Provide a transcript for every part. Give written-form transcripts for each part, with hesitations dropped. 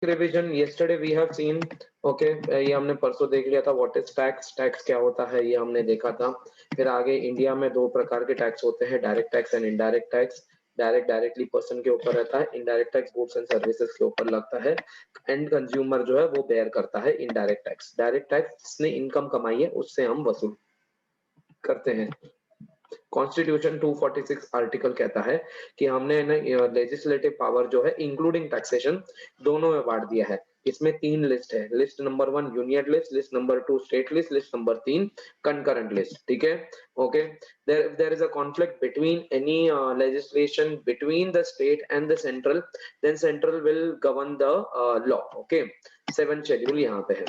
Revision yesterday we have seen okay ये हमने परसों देख लिया था व्हाट इज टैक्स, टैक्स क्या होता है ये हमने देखा था। फिर आगे इंडिया में दो प्रकार के टैक्स होते हैं, direct tax and indirect tax. Direct directly person के ऊपर रहता है, indirect tax goods and services के ऊपर लगता है, एंड कंज्यूमर जो है वो बेयर करता है इनडायरेक्ट टैक्स। डायरेक्ट टैक्स जिसने इनकम कमाई है उससे हम वसूल करते हैं। कॉन्स्टिट्यूशन 246 आर्टिकल कहता है कि हमने लेजिस्लेटिव पावर जो है इंक्लूडिंग टैक्सेशन दोनों में बांट दिया है। इसमें तीन लिस्ट है, list number 1 union list, list number 2 state list, list number 3 concurrent list. ठीक है, okay. There is a conflict between any legislation between the state and the central, then central will govern the law. Okay, 7 schedule यहाँ पे है।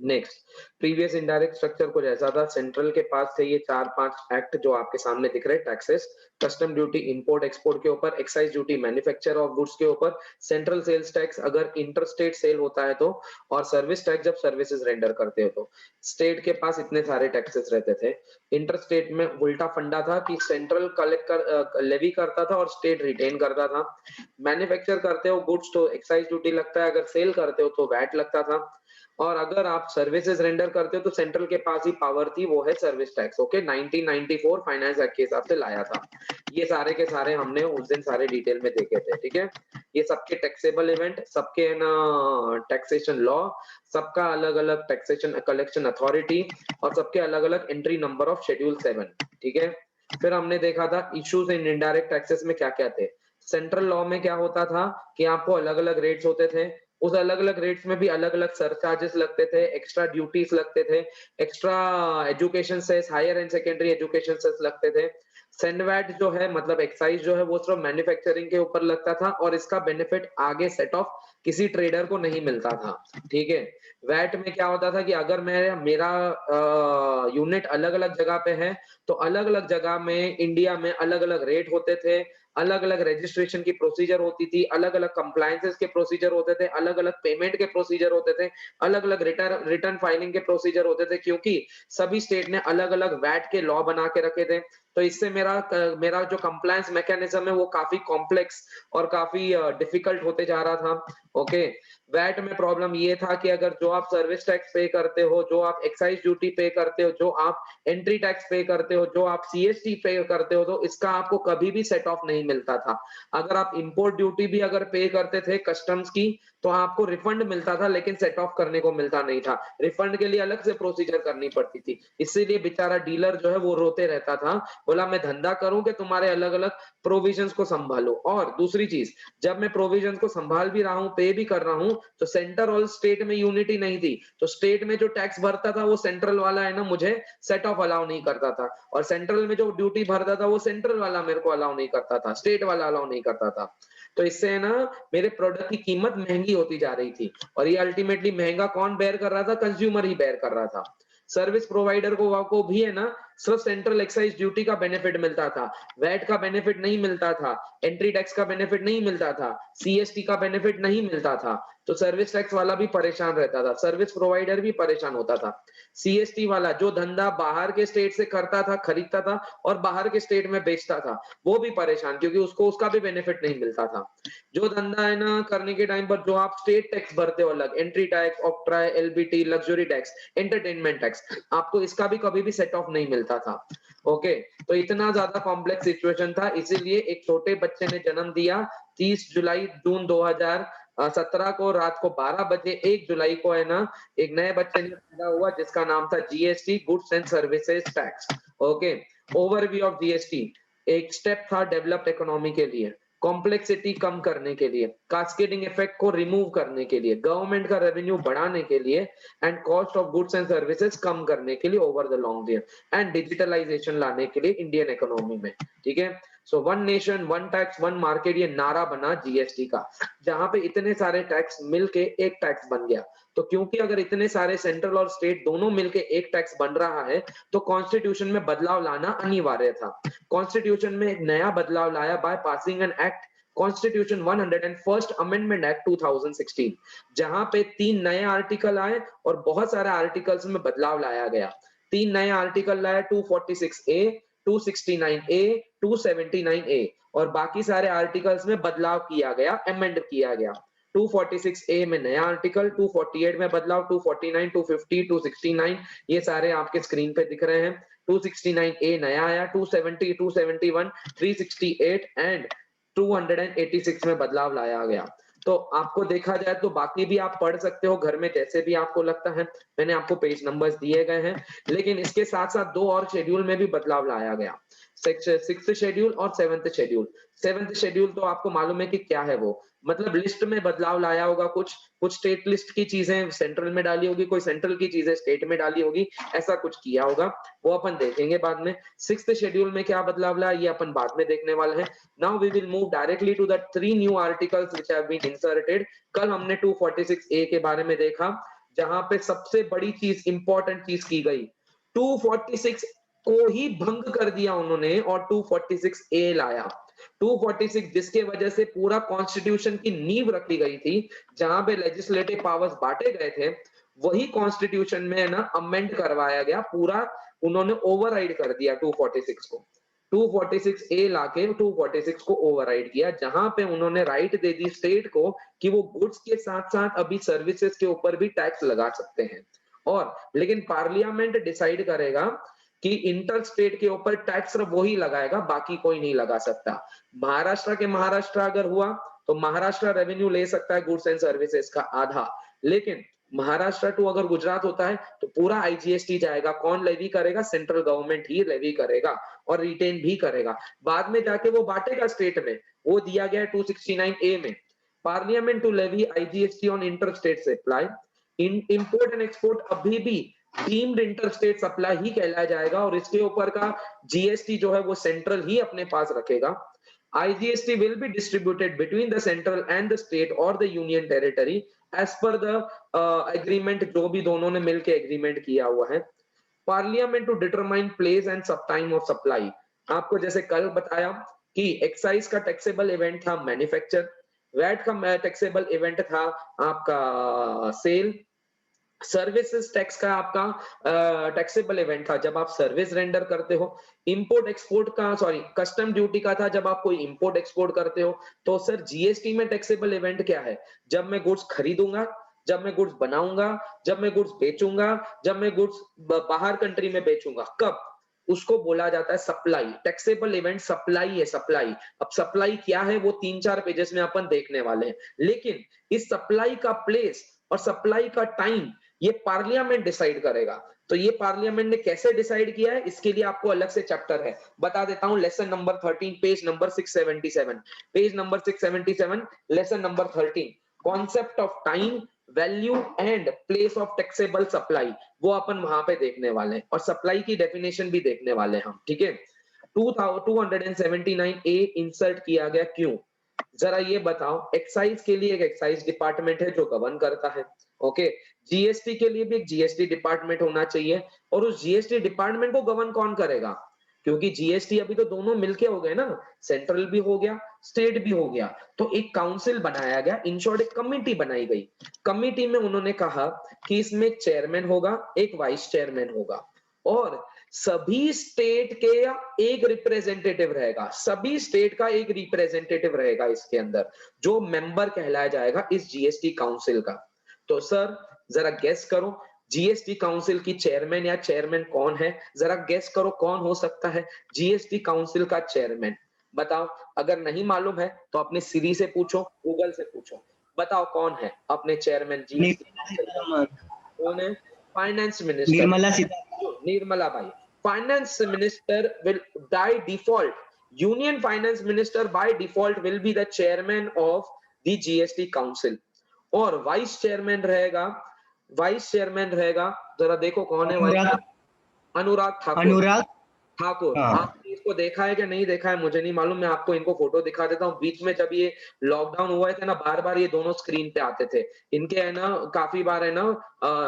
Next, previous indirect structure कुछ ऐसा था, central के पास थे ये 4-5 एक्ट जो आपके सामने दिख रहे हैं। Taxes, custom duty import export के ऊपर, excise duty manufacture of goods के ऊपर, सेंट्रल सेल्स टैक्स अगर इंटरस्टेट सेल होता है तो, और सर्विस टैक्स जब सर्विसेज रेंडर करते हो तो। स्टेट के पास इतने सारे टैक्सेस रहते थे। इंटरस्टेट में उल्टा फंडा था कि सेंट्रल कलेक्ट कर लेवी करता था और स्टेट रिटेन करता था। मैन्युफैक्चर करते हो गुड्स तो एक्साइज ड्यूटी लगता है, अगर सेल करते हो तो वैट लगता था, और अगर आप सर्विसेज रेंडर करते हो तो सेंट्रल के पास ही पावर थी, वो है service tax. Okay, 1994 finance act के हिसाब से लाया था। ये सारे के सारे हमने उस दिन सारे डिटेल में देखे थे। ठीक है, ये सबके टैक्सेबल इवेंट, सबके ना टैक्सेशन लॉ, सबका अलग अलग टैक्सेशन कलेक्शन अथॉरिटी, और सबके अलग अलग एंट्री नंबर ऑफ शेड्यूल 7। ठीक है, फिर हमने देखा था इश्यूज इन इनडायरेक्ट टैक्सेस में क्या क्या थे। सेंट्रल लॉ में क्या होता था कि आपको अलग अलग रेट्स होते थे, उस अलग अलग रेट्स में भी अलग अलग सरचार्जेस लगते थे, एक्स्ट्रा ड्यूटीज लगते थे, extra education cess, higher and secondary education cess लगते थे। सेंडवैट जो है मतलब एक्साइज जो है वो सिर्फ मैन्युफैक्चरिंग के ऊपर लगता था, और इसका बेनिफिट आगे सेट ऑफ किसी ट्रेडर को नहीं मिलता था। ठीक है, वैट में क्या होता था कि अगर मैं मेरा यूनिट अलग अलग जगह पे है तो अलग अलग जगह में इंडिया में अलग अलग रेट होते थे, अलग अलग रजिस्ट्रेशन की प्रोसीजर होती थी, अलग अलग कंप्लायंसेस के प्रोसीजर होते थे, अलग अलग पेमेंट के प्रोसीजर होते थे, अलग अलग रिटर्न फाइलिंग के प्रोसीजर होते थे, क्योंकि सभी स्टेट ने अलग अलग वैट के लॉ बना के रखे थे। तो इससे मेरा जो कंप्लायंस मैकेनिज्म है वो काफी कॉम्प्लेक्स और काफी डिफिकल्ट होते जा रहा था। ओके, वैट में प्रॉब्लम ये था कि अगर जो आप सर्विस टैक्स पे करते हो, जो आप एक्साइज ड्यूटी पे करते हो, जो आप एंट्री टैक्स पे करते हो, जो आप सीएसटी पे करते हो, तो इसका आपको कभी भी सेट ऑफ नहीं मिलता था। अगर आप इंपोर्ट ड्यूटी भी अगर पे करते थे कस्टम्स की तो आपको रिफंड मिलता था, लेकिन सेट ऑफ करने को मिलता नहीं था। रिफंड के लिए अलग से प्रोसीजर करनी पड़ती थी। इसीलिए बेचारा डीलर जो है वो रोते रहता था, बोला मैं धंधा करूं कि तुम्हारे अलग अलग प्रोविजंस को संभालो। और दूसरी चीज, जब मैं प्रोविजंस को संभाल भी रहा हूं, पे भी कर रहा हूं, तो सेंटर और स्टेट में यूनिटी नहीं थी। तो स्टेट में जो टैक्स भरता था वो सेंट्रल वाला है ना मुझे सेट ऑफ अलाउ नहीं करता था, और सेंट्रल में जो ड्यूटी भरता था वो सेंट्रल वाला मेरे को अलाउ नहीं करता था, स्टेट वाला अलाउ नहीं करता था। तो इससे ना मेरे प्रोडक्ट की कीमत महंगी होती जा रही थी, और ये अल्टीमेटली महंगा कौन बेयर कर रहा था? कंज्यूमर ही बेयर कर रहा था। सर्विस प्रोवाइडर को भी है ना सिर्फ सेंट्रल एक्साइज ड्यूटी का बेनिफिट मिलता था, वैट का बेनिफिट नहीं मिलता था, एंट्री टैक्स का बेनिफिट नहीं मिलता था, सीएसटी का बेनिफिट नहीं मिलता था। तो सर्विस टैक्स वाला भी परेशान रहता था, सर्विस प्रोवाइडर भी परेशान होता था। सीएसटी वाला जो धंधा बाहर के स्टेट से करता था, खरीदता था और बाहर के स्टेट में बेचता था, वो भी परेशान, क्योंकि उसको उसका भी बेनिफिट नहीं मिलता था। जो धंधा है ना करने के टाइम पर जो आप स्टेट टैक्स भरते हो अलग, entry tax, octroi, LBT, luxury tax, entertainment tax, आपको इसका भी कभी भी सेट ऑफ नहीं मिलता था। ओके, तो इतना ज्यादा कॉम्प्लेक्स सिचुएशन था, इसीलिए एक छोटे बच्चे ने जन्म दिया 30 जुलाई जून 2017 को रात को 12 बजे। 1 जुलाई को है ना एक नए बच्चे ने पैदा हुआ जिसका नाम था GST, goods and services tax. Okay, overview of GST एक स्टेप था डेवलप्ड इकोनॉमी के लिए, कॉम्प्लेक्सिटी कम करने के लिए, कास्केडिंग इफेक्ट को रिमूव करने के लिए, गवर्नमेंट का रेवेन्यू बढ़ाने के लिए, and cost of goods and services कम करने के लिए over the long run, and digitalisation लाने के लिए इंडियन इकोनॉमी में। ठीक है, so one nation one tax one market ये नारा बना जीएसटी का, जहां पे इतने सारे टैक्स मिलके एक टैक्स बन गया। तो क्योंकि अगर इतने सारे सेंट्रल और स्टेट दोनों मिलके एक टैक्स बन रहा है तो कॉन्स्टिट्यूशन में बदलाव लाना अनिवार्य था। कॉन्स्टिट्यूशन में एक नया बदलाव लाया by passing an act, constitution 101st amendment act 2016, जहां पे 3 नए आर्टिकल आए और बहुत सारे आर्टिकल्स में बदलाव लाया गया। 3 नए आर्टिकल लाया, 246A, 269A, 279A, और बाकी सारे आर्टिकल्स में बदलाव किया गया, अमेंड किया गया। 246A में नया आर्टिकल, 248 में बदलाव, 249, 250, 269 ये सारे आपके स्क्रीन पे दिख रहे हैं। 269A नया आया, 270, 271, 368 एंड 286 में बदलाव लाया गया। तो आपको देखा जाए तो बाकी भी आप पढ़ सकते हो घर में जैसे भी आपको लगता है, मैंने आपको पेज नंबर्स दिए गए हैं, लेकिन इसके साथ साथ दो और शेड्यूल में भी बदलाव लाया गया, सिक्स्थ शेड्यूल और सेवंथ शेड्यूल। सेवंथ शेड्यूल तो आपको मालूम है कि क्या है वो, मतलब लिस्ट में बदलाव लाया होगा, कुछ स्टेट लिस्ट की चीजें सेंट्रल में डाली होगी, कोई सेंट्रल की चीजें स्टेट में डाली होगी, ऐसा कुछ किया होगा, वो अपन देखेंगे बाद में। सिक्स्थ शेड्यूल में क्या बदलाव लाया ये अपन बाद में देखने वाले हैं। Now we will move directly to the 3 new articles which have been inserted. कल हमने 246A के बारे में देखा, जहां पे सबसे बड़ी चीज, इंपॉर्टेंट चीज की गई, 246 को ही भंग कर दिया उन्होंने और 246A लाया। 246 जिसके वजह से पूरा कॉन्स्टिट्यूशन की नींव रखी गई थी, जहां पे लेजिस्लेटिव पावर्स बांटे गए थे, वही कॉन्स्टिट्यूशन में ना अमेंड करवाया गया, पूरा उन्होंने ओवरराइड कर दिया 246 को। 246A लाके 246 को ओवरराइड किया, जहां पे उन्होंने राइट दे दी स्टेट को कि वो गुड्स के साथ साथ अभी सर्विसेज के ऊपर भी टैक्स लगा सकते हैं। और लेकिन पार्लियामेंट डिसाइड करेगा कि इंटर स्टेट के ऊपर टैक्स सिर्फ वही लगाएगा, बाकी कोई नहीं लगा सकता। महाराष्ट्र अगर हुआ तो महाराष्ट्र रेवेन्यू ले सकता है गुड्स एंड सर्विसेज का आधा, लेकिन महाराष्ट्र टू अगर गुजरात होता है तो पूरा आईजीएसटी जाएगा। कौन लेवी करेगा? सेंट्रल गवर्नमेंट ही लेवी करेगा और रिटेन भी करेगा। बाद में जाके वो बांटेगा स्टेट में, वो दिया गया है 269A में। Parliament to levy IGST on inter state supply. Import and export अभी भी डीम्ड इंटर स्टेट सप्लाई ही कहलाया जाएगा और इसके ऊपर का जीएसटी जो है वो सेंट्रल ही अपने पास रखेगा। IGST will be distributed between the central and the state or the union territory as per the agreement जो भी दोनों ने मिलके एग्रीमेंट किया हुआ है। Parliament to determine place and सब टाइम ऑफ सप्लाई। आपको जैसे कल बताया कि एक्साइज का टैक्सेबल इवेंट था मैन्युफैक्चर, वैट का टैक्सेबल इवेंट था आपका सेल, सर्विसेज टैक्स का आपका टैक्सेबल इवेंट था जब आप सर्विस रेंडर करते हो, इंपोर्ट एक्सपोर्ट का कस्टम ड्यूटी का था जब आप कोई इंपोर्ट एक्सपोर्ट करते हो। तो सर जीएसटी में टैक्सेबल इवेंट क्या है? जब मैं गुड्स खरीदूंगा, जब मैं गुड्स बनाऊंगा, जब मैं गुड्स बेचूंगा, जब मैं गुड्स बाहर कंट्री में बेचूंगा, कब? उसको बोला जाता है सप्लाई। टैक्सेबल इवेंट सप्लाई है, सप्लाई। अब सप्लाई क्या है वो 3-4 पेजेस में अपन देखने वाले हैं, लेकिन इस सप्लाई का प्लेस और सप्लाई का टाइम ये पार्लियामेंट डिसाइड करेगा। तो ये पार्लियामेंट ने कैसे डिसाइड किया है इसके लिए आपको अलग से चैप्टर है, बता देता हूं। Lesson number 13 page number 677, page number 677 lesson number 13, concept of time, value and place of taxable supply, वो अपन वहां पे देखने वाले हैं और सप्लाई की डेफिनेशन भी देखने वाले हैं हम, ठीक है। 279A इंसर्ट किया गया क्यों? जरा ये बताओ। एक्साइज के लिए एक एक्साइज डिपार्टमेंट है जो गवर्न करता है, ओके। जीएसटी के लिए भी एक जीएसटी डिपार्टमेंट होना चाहिए, और उस जीएसटी डिपार्टमेंट को गवर्न कौन करेगा? क्योंकि जीएसटी अभी तो दोनों मिलके हो गए ना, सेंट्रल भी हो गया, स्टेट भी हो गया, तो एक काउंसिल बनाया गया, इन शॉर्ट एक कमिटी बनाई गई। कमिटी में उन्होंने कहा कि इसमें एक चेयरमैन होगा, एक वाइस चेयरमैन होगा, और सभी स्टेट के एक रिप्रेजेंटेटिव रहेगा, सभी स्टेट का एक रिप्रेजेंटेटिव रहेगा इसके अंदर, जो मेंबर कहलाया जाएगा इस जीएसटी काउंसिल का। तो सर जरा गेस करो, जीएसटी काउंसिल की चेयरमैन या चेयरमैन कौन है? जरा गेस करो कौन हो सकता है जीएसटी काउंसिल का चेयरमैन? बताओ। अगर नहीं मालूम है तो अपने सिरी से पूछो, गूगल से पूछो, बताओ कौन है अपने चेयरमैन जीएसटी काउंसिल का? कौन है? फाइनेंस मिनिस्टर निर्मला भाई। Finance minister will by default, union finance minister by default will be the chairman of the GST council, और वाइस चेयरमैन रहेगा, जरा देखो कौन है वाइस? अनुराग ठाकुर। ठाकुर, हाँ। आपने इसको देखा है कि नहीं देखा है मुझे नहीं मालूम, मैं आपको इनको फोटो दिखा देता हूँ। बीच में जब ये लॉकडाउन हुआ थे ना, बार बार ये दोनों स्क्रीन पे आते थे, इनके है ना काफी बार है ना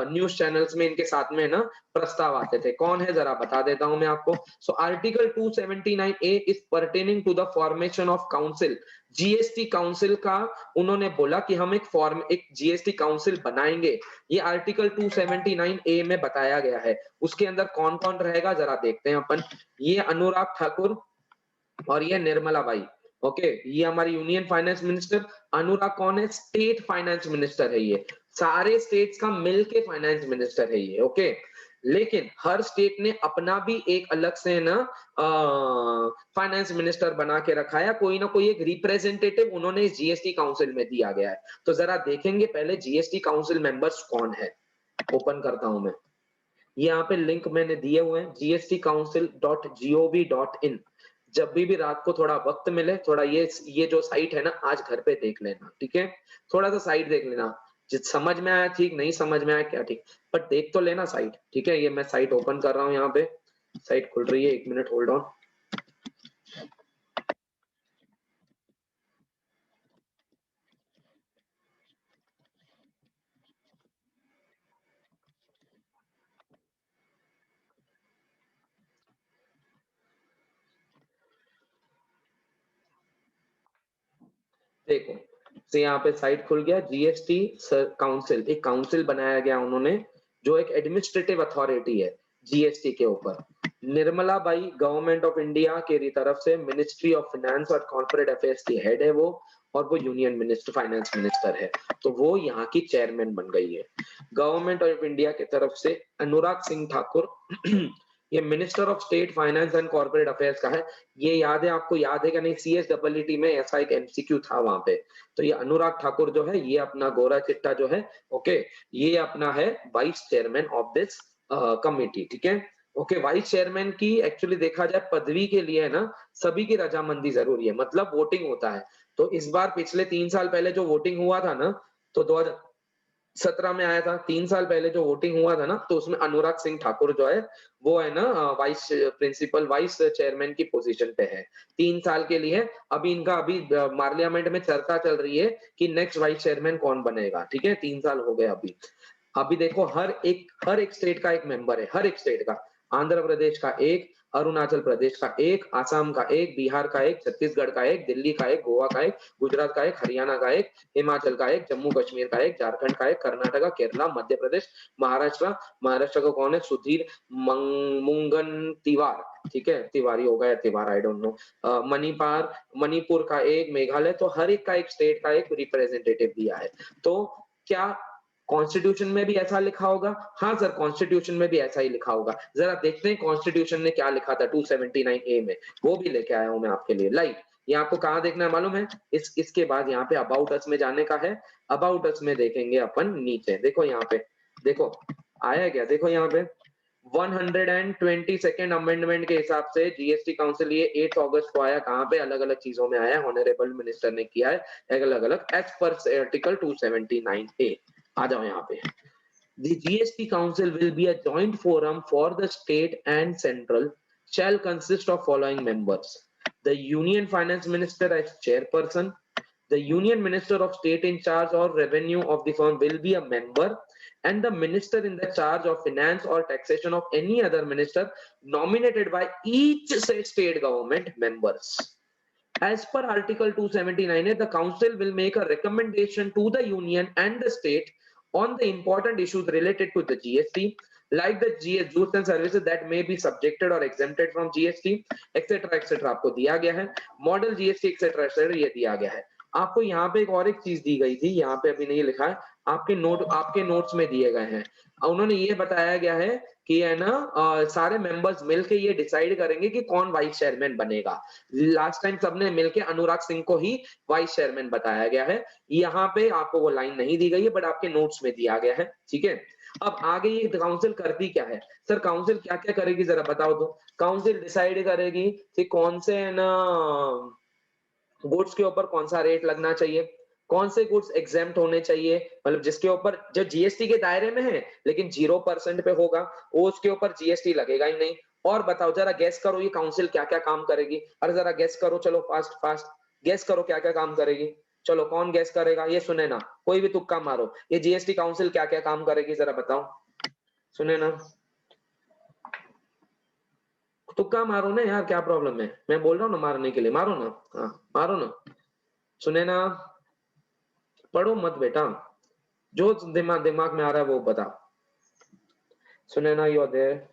न्यूज चैनल्स में इनके साथ में है ना प्रस्ताव आते थे। कौन है जरा बता देता हूं मैं आपको। So article 279A is pertaining to the formation of council. GST council का उन्होंने बोला कि हम एक जीएसटी काउंसिल बनाएंगे, ये आर्टिकल 279A में बताया गया है। उसके अंदर कौन कौन रहेगा जरा देखते हैं अपन। ये अनुराग ठाकुर और ये निर्मला बाई, ओके, ये हमारी यूनियन फाइनेंस मिनिस्टर। अनुराग कौन है? स्टेट फाइनेंस मिनिस्टर है ये, सारे स्टेट्स का मिलके फाइनेंस मिनिस्टर है ये। ओके, लेकिन हर स्टेट ने अपना भी एक अलग से ना फाइनेंस मिनिस्टर बना के रखा है, कोई ना कोई एक रिप्रेजेंटेटिव उन्होंने इस जीएसटी काउंसिल में दिया गया है। तो जरा देखेंगे पहले जीएसटी काउंसिल मेंबर्स कौन है। ओपन करता हूं मैं, यहाँ पे लिंक मैंने दिए हुए हैं gstcouncil.gov.in। जब भी रात को थोड़ा वक्त मिले, थोड़ा ये जो साइट है ना, आज घर पे देख लेना, ठीक है? थोड़ा सा साइट देख लेना, जित समझ में आया ठीक, नहीं समझ में आया क्या ठीक, पर देख तो लेना साइट, ठीक है? ये मैं साइट ओपन कर रहा हूँ, यहाँ पे साइट खुल रही है, 1 मिनट होल्ड ऑन। देखो, तो यहाँ पे साइट खुल गया, जीएसटी काउंसिल, एक काउंसिल बनाया गया उन्होंने, जो एक एडमिनिस्ट्रेटिव अथॉरिटी है जीएसटी के ऊपर। Nirmala by government of India की तरफ से मिनिस्ट्री ऑफ फाइनेंस और कॉर्पोरेट अफेयर्स की हेड है वो, और वो यूनियन मिनिस्टर, फाइनेंस मिनिस्टर है, तो वो यहाँ की चेयरमैन बन गई है। गवर्नमेंट ऑफ इंडिया की तरफ से अनुराग सिंह ठाकुर ये minister of state finance and corporate affairs का है। ये याद है आपको? याद है कि नहीं? CSEE में ऐसा एक एमसीक्यू था वहां पे। तो ये अनुराग ठाकुर जो है, ये अपना गोरा चिट्टा जो है, ओके, ये अपना है vice chairman of this committee, ठीक है? ओके, वाइस चेयरमैन की एक्चुअली देखा जाए पदवी के लिए है ना, सभी की रजामंदी जरूरी है, मतलब वोटिंग होता है। तो इस बार पिछले 3 साल पहले जो वोटिंग हुआ था ना, तो 2017 में आया था, 3 साल पहले जो वोटिंग हुआ था ना, तो उसमें अनुराग सिंह ठाकुर जो है, वो है ना वाइस प्रिंसिपल, वाइस चेयरमैन की पोजीशन पे है, 3 साल के लिए। अभी इनका अभी पार्लियामेंट में चर्चा चल रही है कि नेक्स्ट वाइस चेयरमैन कौन बनेगा, ठीक है? 3 साल हो गए अभी। अभी देखो, हर एक स्टेट का एक मेंबर है, हर एक स्टेट का। आंध्र प्रदेश का एक, अरुणाचल प्रदेश का एक, आसाम का एक, बिहार का एक, छत्तीसगढ़ का एक, दिल्ली का एक, गोवा का एक, गुजरात का एक, हरियाणा का एक, हिमाचल का एक, जम्मू कश्मीर का एक, झारखंड का एक, कर्नाटका, केरला, मध्य प्रदेश, महाराष्ट्र। महाराष्ट्र का कौन है? सुधीर मुंगन तिवार, ठीक है? तिवारी होगा या Tiwar, I don't know. Manipur, Manipur का एक, मेघालय। तो हर एक का एक स्टेट का एक रिप्रेजेंटेटिव दिया है। तो क्या कॉन्स्टिट्यूशन में भी ऐसा लिखा होगा? हाँ सर, कॉन्स्टिट्यूशन में भी ऐसा ही लिखा होगा। जरा देखते हैं कॉन्स्टिट्यूशन ने क्या लिखा था 279A में, वो भी लेके आया हूं मैं आपके लिए लाइव। ये आपको कहाँ देखना है मालूम है? इसके बाद यहाँ पे अबाउट अस में जाने का है। अबाउट अस में देखेंगे अपन नीचे, देखो यहाँ पे, देखो आया क्या, देखो यहाँ पे 122nd अमेंडमेंट के हिसाब से जीएसटी काउंसिल ये 8 अगस्त को आया। कहाँ पे? अलग अलग चीजों में आया, ऑनरेबल मिनिस्टर ने किया है अलग अलग एज पर आर्टिकल 279A। आ जाओ यहाँ पे। The GST Council will be a joint forum for the state and central, shall consist of following members: the Union Finance Minister as chairperson, the Union Minister of State in charge or revenue of the firm will be a member, and the minister in the charge of finance or taxation of any other minister nominated by each state government members. As per Article 279A, the Council will make a recommendation to the Union and the state on the important issues related to the GST, like the goods and services that may be subjected or exempted from GST, etc. etc. आपको दिया गया है, model GST etc. etc. ये दिया गया है आपको। यहाँ पे एक और एक चीज दी गई थी, यहाँ पे अभी नहीं लिखा है, आपके नोट्स में दिए गए हैं। उन्होंने ये बताया गया है कि है ना सारे मेंबर्स मिलके ये डिसाइड करेंगे कि कौन वाइस चेयरमैन बनेगा। लास्ट टाइम सबने मिलके अनुराग सिंह को ही वाइस चेयरमैन बताया गया है। यहाँ पे आपको वो लाइन नहीं दी गई है, बट आपके नोट्स में दिया गया है, ठीक है? अब आगे ये काउंसिल करती क्या है? सर काउंसिल क्या क्या करेगी जरा बताओ तो। काउंसिल डिसाइड करेगी कि कौन से है ना गुड्स के ऊपर कौन सा रेट लगना चाहिए, कौन से गुड्स एग्जेम्प्ट होने चाहिए, मतलब जिसके ऊपर जो जीएसटी के दायरे में है लेकिन 0% पे होगा, वो उसके ऊपर जीएसटी लगेगा ही नहीं। और बताओ जरा, गैस करो ये काउंसिल क्या क्या काम करेगी। अरे जरा गैस करो, चलो फास्ट फास्ट गैस करो क्या क्या काम करेगी। चलो कौन गैस करेगा? ये सुने ना, कोई भी तुक्का मारो, ये जीएसटी काउंसिल क्या क्या काम करेगी जरा बताओ, सुने ना, तुक्का मारो ना यार, क्या प्रॉब्लम है? मैं बोल रहा हूँ ना मारने के लिए, मारो ना, हाँ मारो ना, सुने ना, पढ़ो मत बेटा, जो दिमाग दिमाग में आ रहा है वो बता। सुने ना, यू आर देयर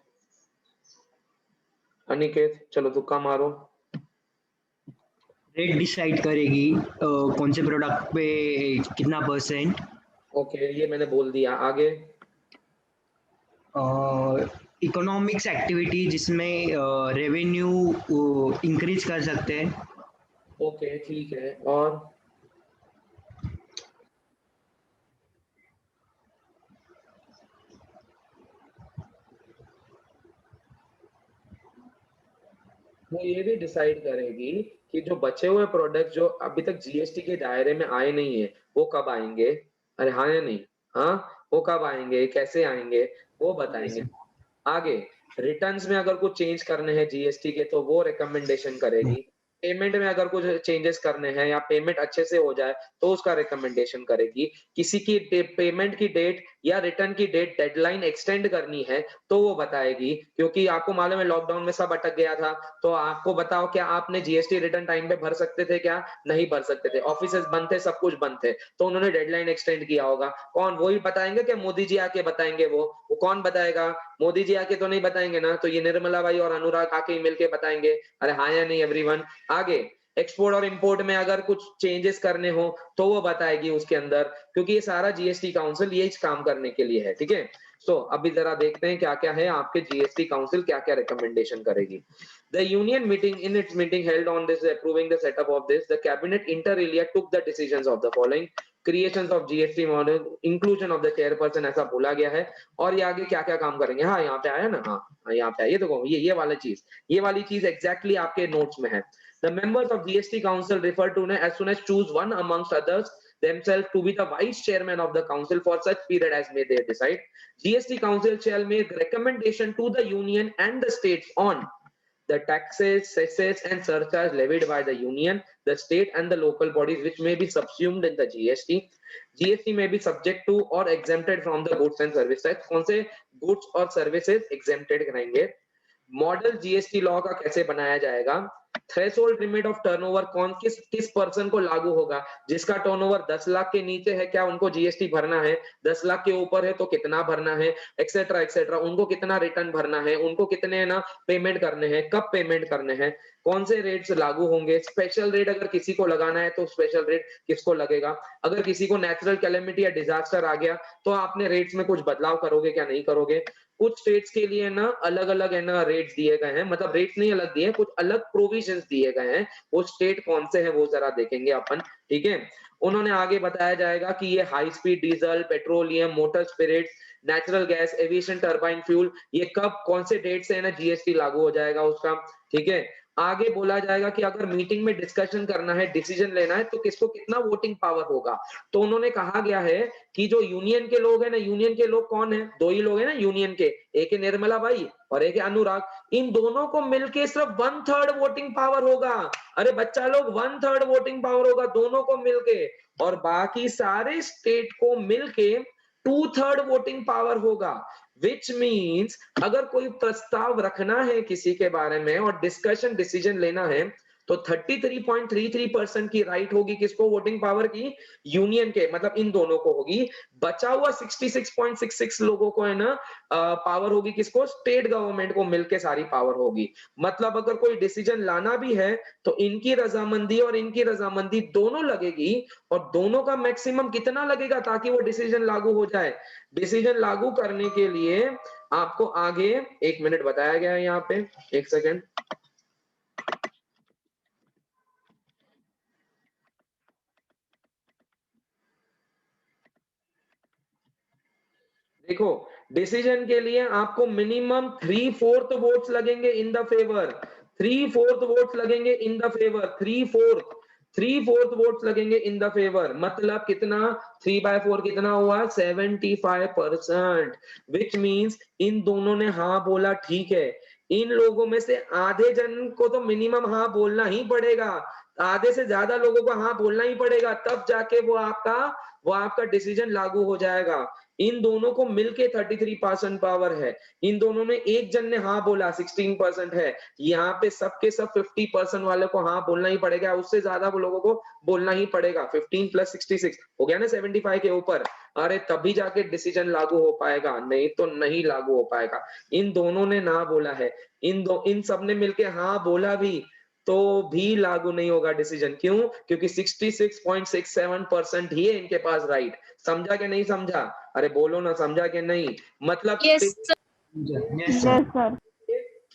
अनिकेत, चलो तुक्का मारो। रेट डिसाइड करेगी कौन से प्रोडक्ट पे कितना परसेंट। ओके, ये मैंने बोल दिया, आगे। इकोनॉमिक्स एक्टिविटी जिसमें रेवेन्यू इंक्रीज कर सकते हैं। ओके, ठीक है, और वो ये भी डिसाइड करेगी कि जो बचे हुए प्रोडक्ट जो अभी तक जीएसटी के दायरे में आए नहीं है, वो कब आएंगे। अरे हाँ या नहीं? हाँ, वो कब आएंगे, कैसे आएंगे, वो यस। बताएंगे। आगे, रिटर्न्स में अगर कुछ चेंज करने हैं जीएसटी के तो वो रिकमेंडेशन करेगी। पेमेंट में अगर कुछ चेंजेस करने हैं या पेमेंट अच्छे से हो जाए तो उसका रिकमेंडेशन करेगी। किसी की पेमेंट की डेट या रिटर्न की डेट डेडलाइन एक्सटेंड करनी है तो वो बताएगी, क्योंकि आपको मालूम है लॉकडाउन में सब अटक गया था। तो आपको बताओ, क्या आपने जीएसटी रिटर्न टाइम पे भर सकते थे क्या? नहीं भर सकते थे, ऑफिसेज बंद थे, सब कुछ बंद थे, तो उन्होंने डेडलाइन एक्सटेंड किया होगा। कौन, वही बताएंगे क्या? मोदी जी आके बताएंगे? वो कौन बताएगा? मोदी जी आके तो नहीं बताएंगे ना, तो ये निर्मला भाई और अनुराग आके ही मिलके बताएंगे। अरे हाँ या नहीं एवरीवन? आगे, एक्सपोर्ट और इंपोर्ट में अगर कुछ चेंजेस करने हो तो वो बताएगी उसके अंदर, क्योंकि ये सारा जीएसटी काउंसिल ये काम करने के लिए है, ठीक है। सो अभी जरा देखते हैं क्या क्या है आपके जीएसटी काउंसिल क्या क्या रिकमेंडेशन करेगी। The union meeting in its meeting held on this approving the setup of this, the cabinet inter alia took the decisions of the following: creation of GST model, inclusion of the chairperson, ऐसा बोला गया है। और ये आगे क्या क्या काम करेंगे, हाँ यहाँ पे आया ना, हाँ यहाँ पे आया, ये देखो ये वाला चीज, ये वाली चीज एग्जैक्टली आपके नोट्स में है। The members of GST Council refer to as soon as choose one amongst others themselves to be the vice chairman of the council for such period as may they decide. GST Council shall make recommendation to the union and the states on the taxes, cesses, and surcharge levied by the union, the state, and the local bodies which may be subsumed in the GST. GST may be subject to or exempted from the goods and services tax. कौन से goods और services exempted करेंगे? Model GST law का कैसे बनाया जाएगा? Threshold limit of turnover कौन किस पर्सन को लागू होगा? जिसका टर्नओवर 10 लाख के नीचे है क्या उनको जीएसटी भरना है? 10 लाख के ऊपर है तो कितना भरना है, एक्सेट्रा एक्सेट्रा। उनको कितना रिटर्न भरना है, उनको कितने ना पेमेंट करने हैं, कब पेमेंट करने हैं, कौन से रेट्स लागू होंगे, स्पेशल रेट अगर किसी को लगाना है तो स्पेशल रेट किसको लगेगा, अगर किसी को नेचुरल कैलेमिटी या डिजास्टर आ गया तो आपने रेट्स में कुछ बदलाव करोगे क्या, नहीं करोगे? कुछ स्टेट्स के लिए ना अलग अलग है ना रेट्स दिए गए हैं, मतलब रेट्स नहीं अलग दिए, कुछ अलग प्रोविजंस दिए गए हैं। वो स्टेट कौन से हैं वो जरा देखेंगे अपन, ठीक है। उन्होंने आगे बताया जाएगा कि ये high speed diesel, petroleum, motor spirits, natural gas, aviation turbine fuel, ये कब कौन से डेट से है ना जीएसटी लागू हो जाएगा उसका, ठीक है। आगे बोला जाएगा कि अगर मीटिंग में डिस्कशन करना है, डिसीजन लेना है तो किसको कितना वोटिंग पावर होगा। तो उन्होंने कहा गया है कि जो यूनियन के लोग हैं ना, यूनियन के लोग कौन है? दो ही लोग हैं ना यूनियन के, एक है निर्मला भाई और एक है अनुराग। इन दोनों को मिलके सिर्फ 1/3 वोटिंग पावर होगा। अरे बच्चा लोग, 1/3 वोटिंग पावर होगा दोनों को मिलके, और बाकी सारे स्टेट को मिलके 2/3 वोटिंग पावर होगा। विच मीन्स अगर कोई प्रस्ताव रखना है किसी के बारे में और डिस्कशन डिसीजन लेना है तो 33.33% की राइट होगी किसको वोटिंग पावर की? यूनियन के, मतलब इन दोनों को होगी। बचा हुआ 66.66 लोगों को है ना पावर होगी किसको? स्टेट गवर्नमेंट को मिलके सारी पावर होगी। मतलब अगर कोई डिसीजन लाना भी है तो इनकी रजामंदी और इनकी रजामंदी दोनों लगेगी, और दोनों का मैक्सिमम कितना लगेगा ताकि वो डिसीजन लागू हो जाए? डिसीजन लागू करने के लिए आपको आगे 1 मिनट बताया गया है यहाँ पे, 1 सेकेंड। देखो, डिसीजन के लिए आपको मिनिमम 3/4 वोट्स लगेंगे इन द फेवर, 3/4 वोट्स लगेंगे इन द फेवर, 3/4 वोट्स लगेंगे इन द फेवर। मतलब कितना? 3/4 कितना हुआ? 75%। विच मीन्स इन दोनों ने हाँ बोला, ठीक है। इन लोगों में से आधे जन को तो मिनिमम हाँ बोलना ही पड़ेगा, आधे से ज्यादा लोगों को हाँ बोलना ही पड़ेगा, तब जाके वो आपका डिसीजन लागू हो जाएगा। इन दोनों को मिलके 33% पावर है। इन दोनों में एक जन ने हाँ बोला, 16% है। यहाँ पे सबके सब 50% वाले को हाँ बोलना ही पड़ेगा, उससे ज्यादा वो लोगों को बोलना ही पड़ेगा। 15 + 66 हो गया ना 75 के ऊपर। अरे तभी जाके डिसीजन लागू हो पाएगा, नहीं तो नहीं लागू हो पाएगा। इन दोनों ने ना बोला है, इन सब ने मिलके हाँ बोला भी, तो भी लागू नहीं होगा डिसीजन। क्यों? क्योंकि 66.67% ही है इनके पास राइट। समझा कि नहीं समझा? अरे बोलो ना, समझा कि नहीं? मतलब yes sir. Yes sir. Sir.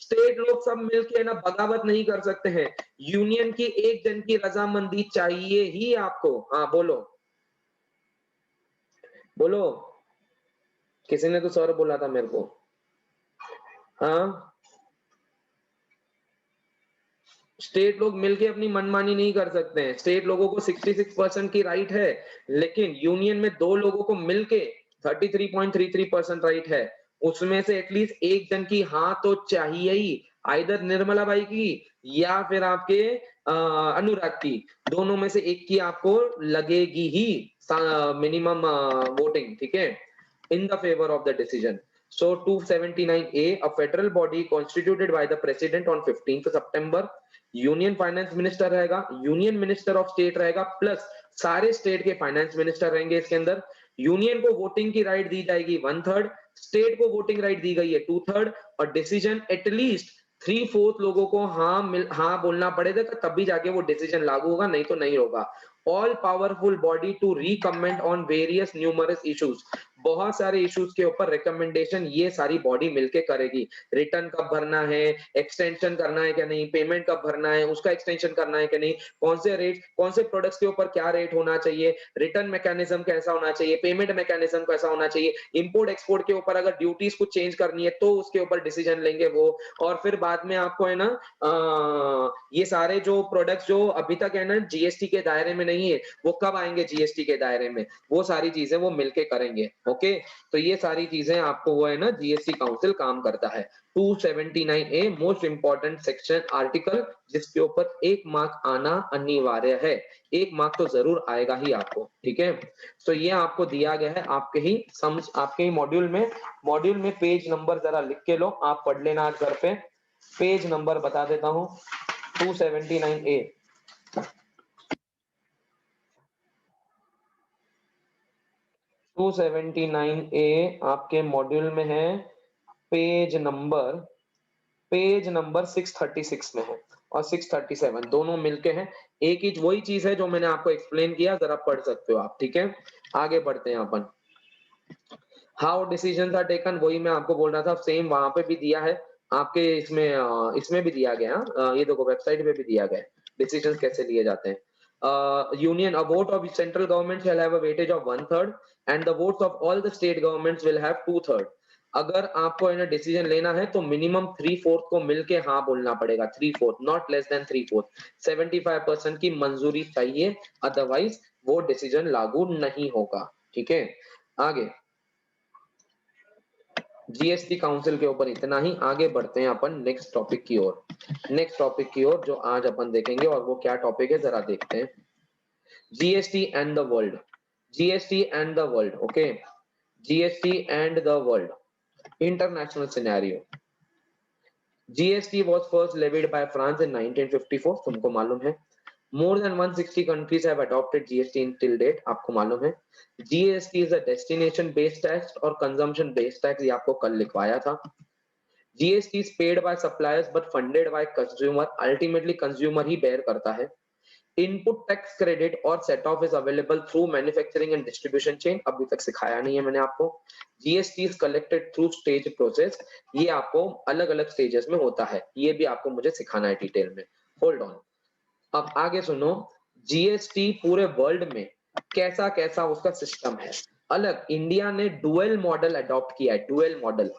State लोग सब मिलके ना बगावत नहीं कर सकते हैं। यूनियन की एक जन की रजामंदी चाहिए ही आपको। हाँ बोलो बोलो, किसी ने तो सर बोला था मेरे को। हाँ, स्टेट लोग मिलके अपनी मनमानी नहीं कर सकते हैं। स्टेट लोगों को 66% की राइट है, लेकिन यूनियन में दो लोगों को मिलके 33.33% राइट है। उसमें से एटलीस्ट एक जन की हाँ तो चाहिए ही, आइदर निर्मला बाई की या फिर आपके अनुराग की, दोनों में से एक की आपको लगेगी ही मिनिमम वोटिंग, ठीक है, in the favor of the decision. So 279A, a federal body constituted by the president on 15th September, union finance minister रहेगा, यूनियन मिनिस्टर ऑफ स्टेट रहेगा, प्लस सारे स्टेट के फाइनेंस मिनिस्टर रहेंगे इसके अंदर। Union को वोटिंग की right दी जाएगी 1/3, स्टेट को वोटिंग राइट दी गई है 2/3, और डिसीजन एटलीस्ट 3/4 लोगों को हाँ बोलना पड़ेगा, तब भी जाके वो डिसीजन लागू होगा, नहीं तो नहीं होगा। All powerful body to recommend on various numerous issues, बहुत सारे इश्यूज के ऊपर रिकमेंडेशन ये सारी बॉडी मिलके करेगी। रिटर्न कब भरना है, एक्सटेंशन करना है क्या नहीं, पेमेंट कब भरना है, उसका एक्सटेंशन करना है क्या नहीं, कौन से रेट, कौन से प्रोडक्ट्स के ऊपर क्या रेट होना चाहिए, रिटर्न मैकेनिज्म कैसा होना चाहिए, पेमेंट मैकेनिज्म कैसा होना चाहिए, इंपोर्ट एक्सपोर्ट के ऊपर अगर ड्यूटीज को चेंज करनी है तो उसके ऊपर डिसीजन लेंगे वो। और फिर बाद में आपको है ना ये सारे जो प्रोडक्ट्स जो अभी तक है ना जीएसटी के दायरे में नहीं है, वो कब आएंगे जीएसटी के दायरे में, वो सारी चीजें वो मिलके करेंगे। ओके, तो ये सारी चीजें आपको वो है ना जीएसटी काउंसिल काम करता है। 279A most important section article, जिसके ऊपर 1 मार्क आना अनिवार्य है। 1 मार्क तो जरूर आएगा ही आपको, ठीक है। तो ये आपको दिया गया है आपके ही आपके ही मॉड्यूल में पेज नंबर जरा लिख के लो, आप पढ़ लेना आज घर पे। पेज नंबर बता देता हूं, 279A। 279A आपके मॉड्यूल में है, पेज नंबर 636 में है और 637 दोनों मिलके हैं। एक ही वही चीज है जो मैंने आपको एक्सप्लेन किया, जरा पढ़ सकते हो आप, ठीक है। आगे बढ़ते हैं अपन। हाउ डिसीजंस आर टेकन, वही मैं आपको बोल रहा था, सेम वहां पे भी दिया है आपके, इसमें भी दिया गया, ये देखो वेबसाइट पे भी दिया गया डिसीजंस कैसे लिए जाते हैं। Union, a vote of central government shall have a weightage of 1/3 and the votes of all the state governments will have 2/3। अगर आपको है ना डिसीजन लेना है तो मिनिमम 3/4 को मिलके हाँ बोलना पड़ेगा, 3/4, नॉट लेस देन 3/4। 75% की मंजूरी चाहिए, अदरवाइज वो डिसीजन लागू नहीं होगा, ठीक है। आगे जीएसटी काउंसिल के ऊपर इतना ही। आगे बढ़ते हैं अपन नेक्स्ट टॉपिक की ओर, जो आज अपन देखेंगे, और वो क्या टॉपिक है जरा देखते हैं। GST and the world, GST and the world, okay, GST and the world, international scenario. GST was first levied by France in 1954, तुमको मालूम है। More than 160 countries have adopted GST till date, आपको मालूम है। GST is a destination based tax और consumption based tax, ये आपको कल लिखवाया था। GST is paid by suppliers but funded by consumer, ultimately consumer he bear करता है। Input tax credit और set off is available through manufacturing and distribution chain, अभी तक सिखाया नहीं है मैंने आपको। GST is collected through stage process, ये आपको अलग अलग stages में होता है, ये भी आपको मुझे सिखाना है डिटेल में। होल्ड ऑन, अब आगे सुनो। जीएसटी पूरे वर्ल्ड में कैसा कैसा उसका सिस्टम है अलग। इंडिया ने डुअल मॉडल अडॉप्ट किया है, डुअल मॉडल।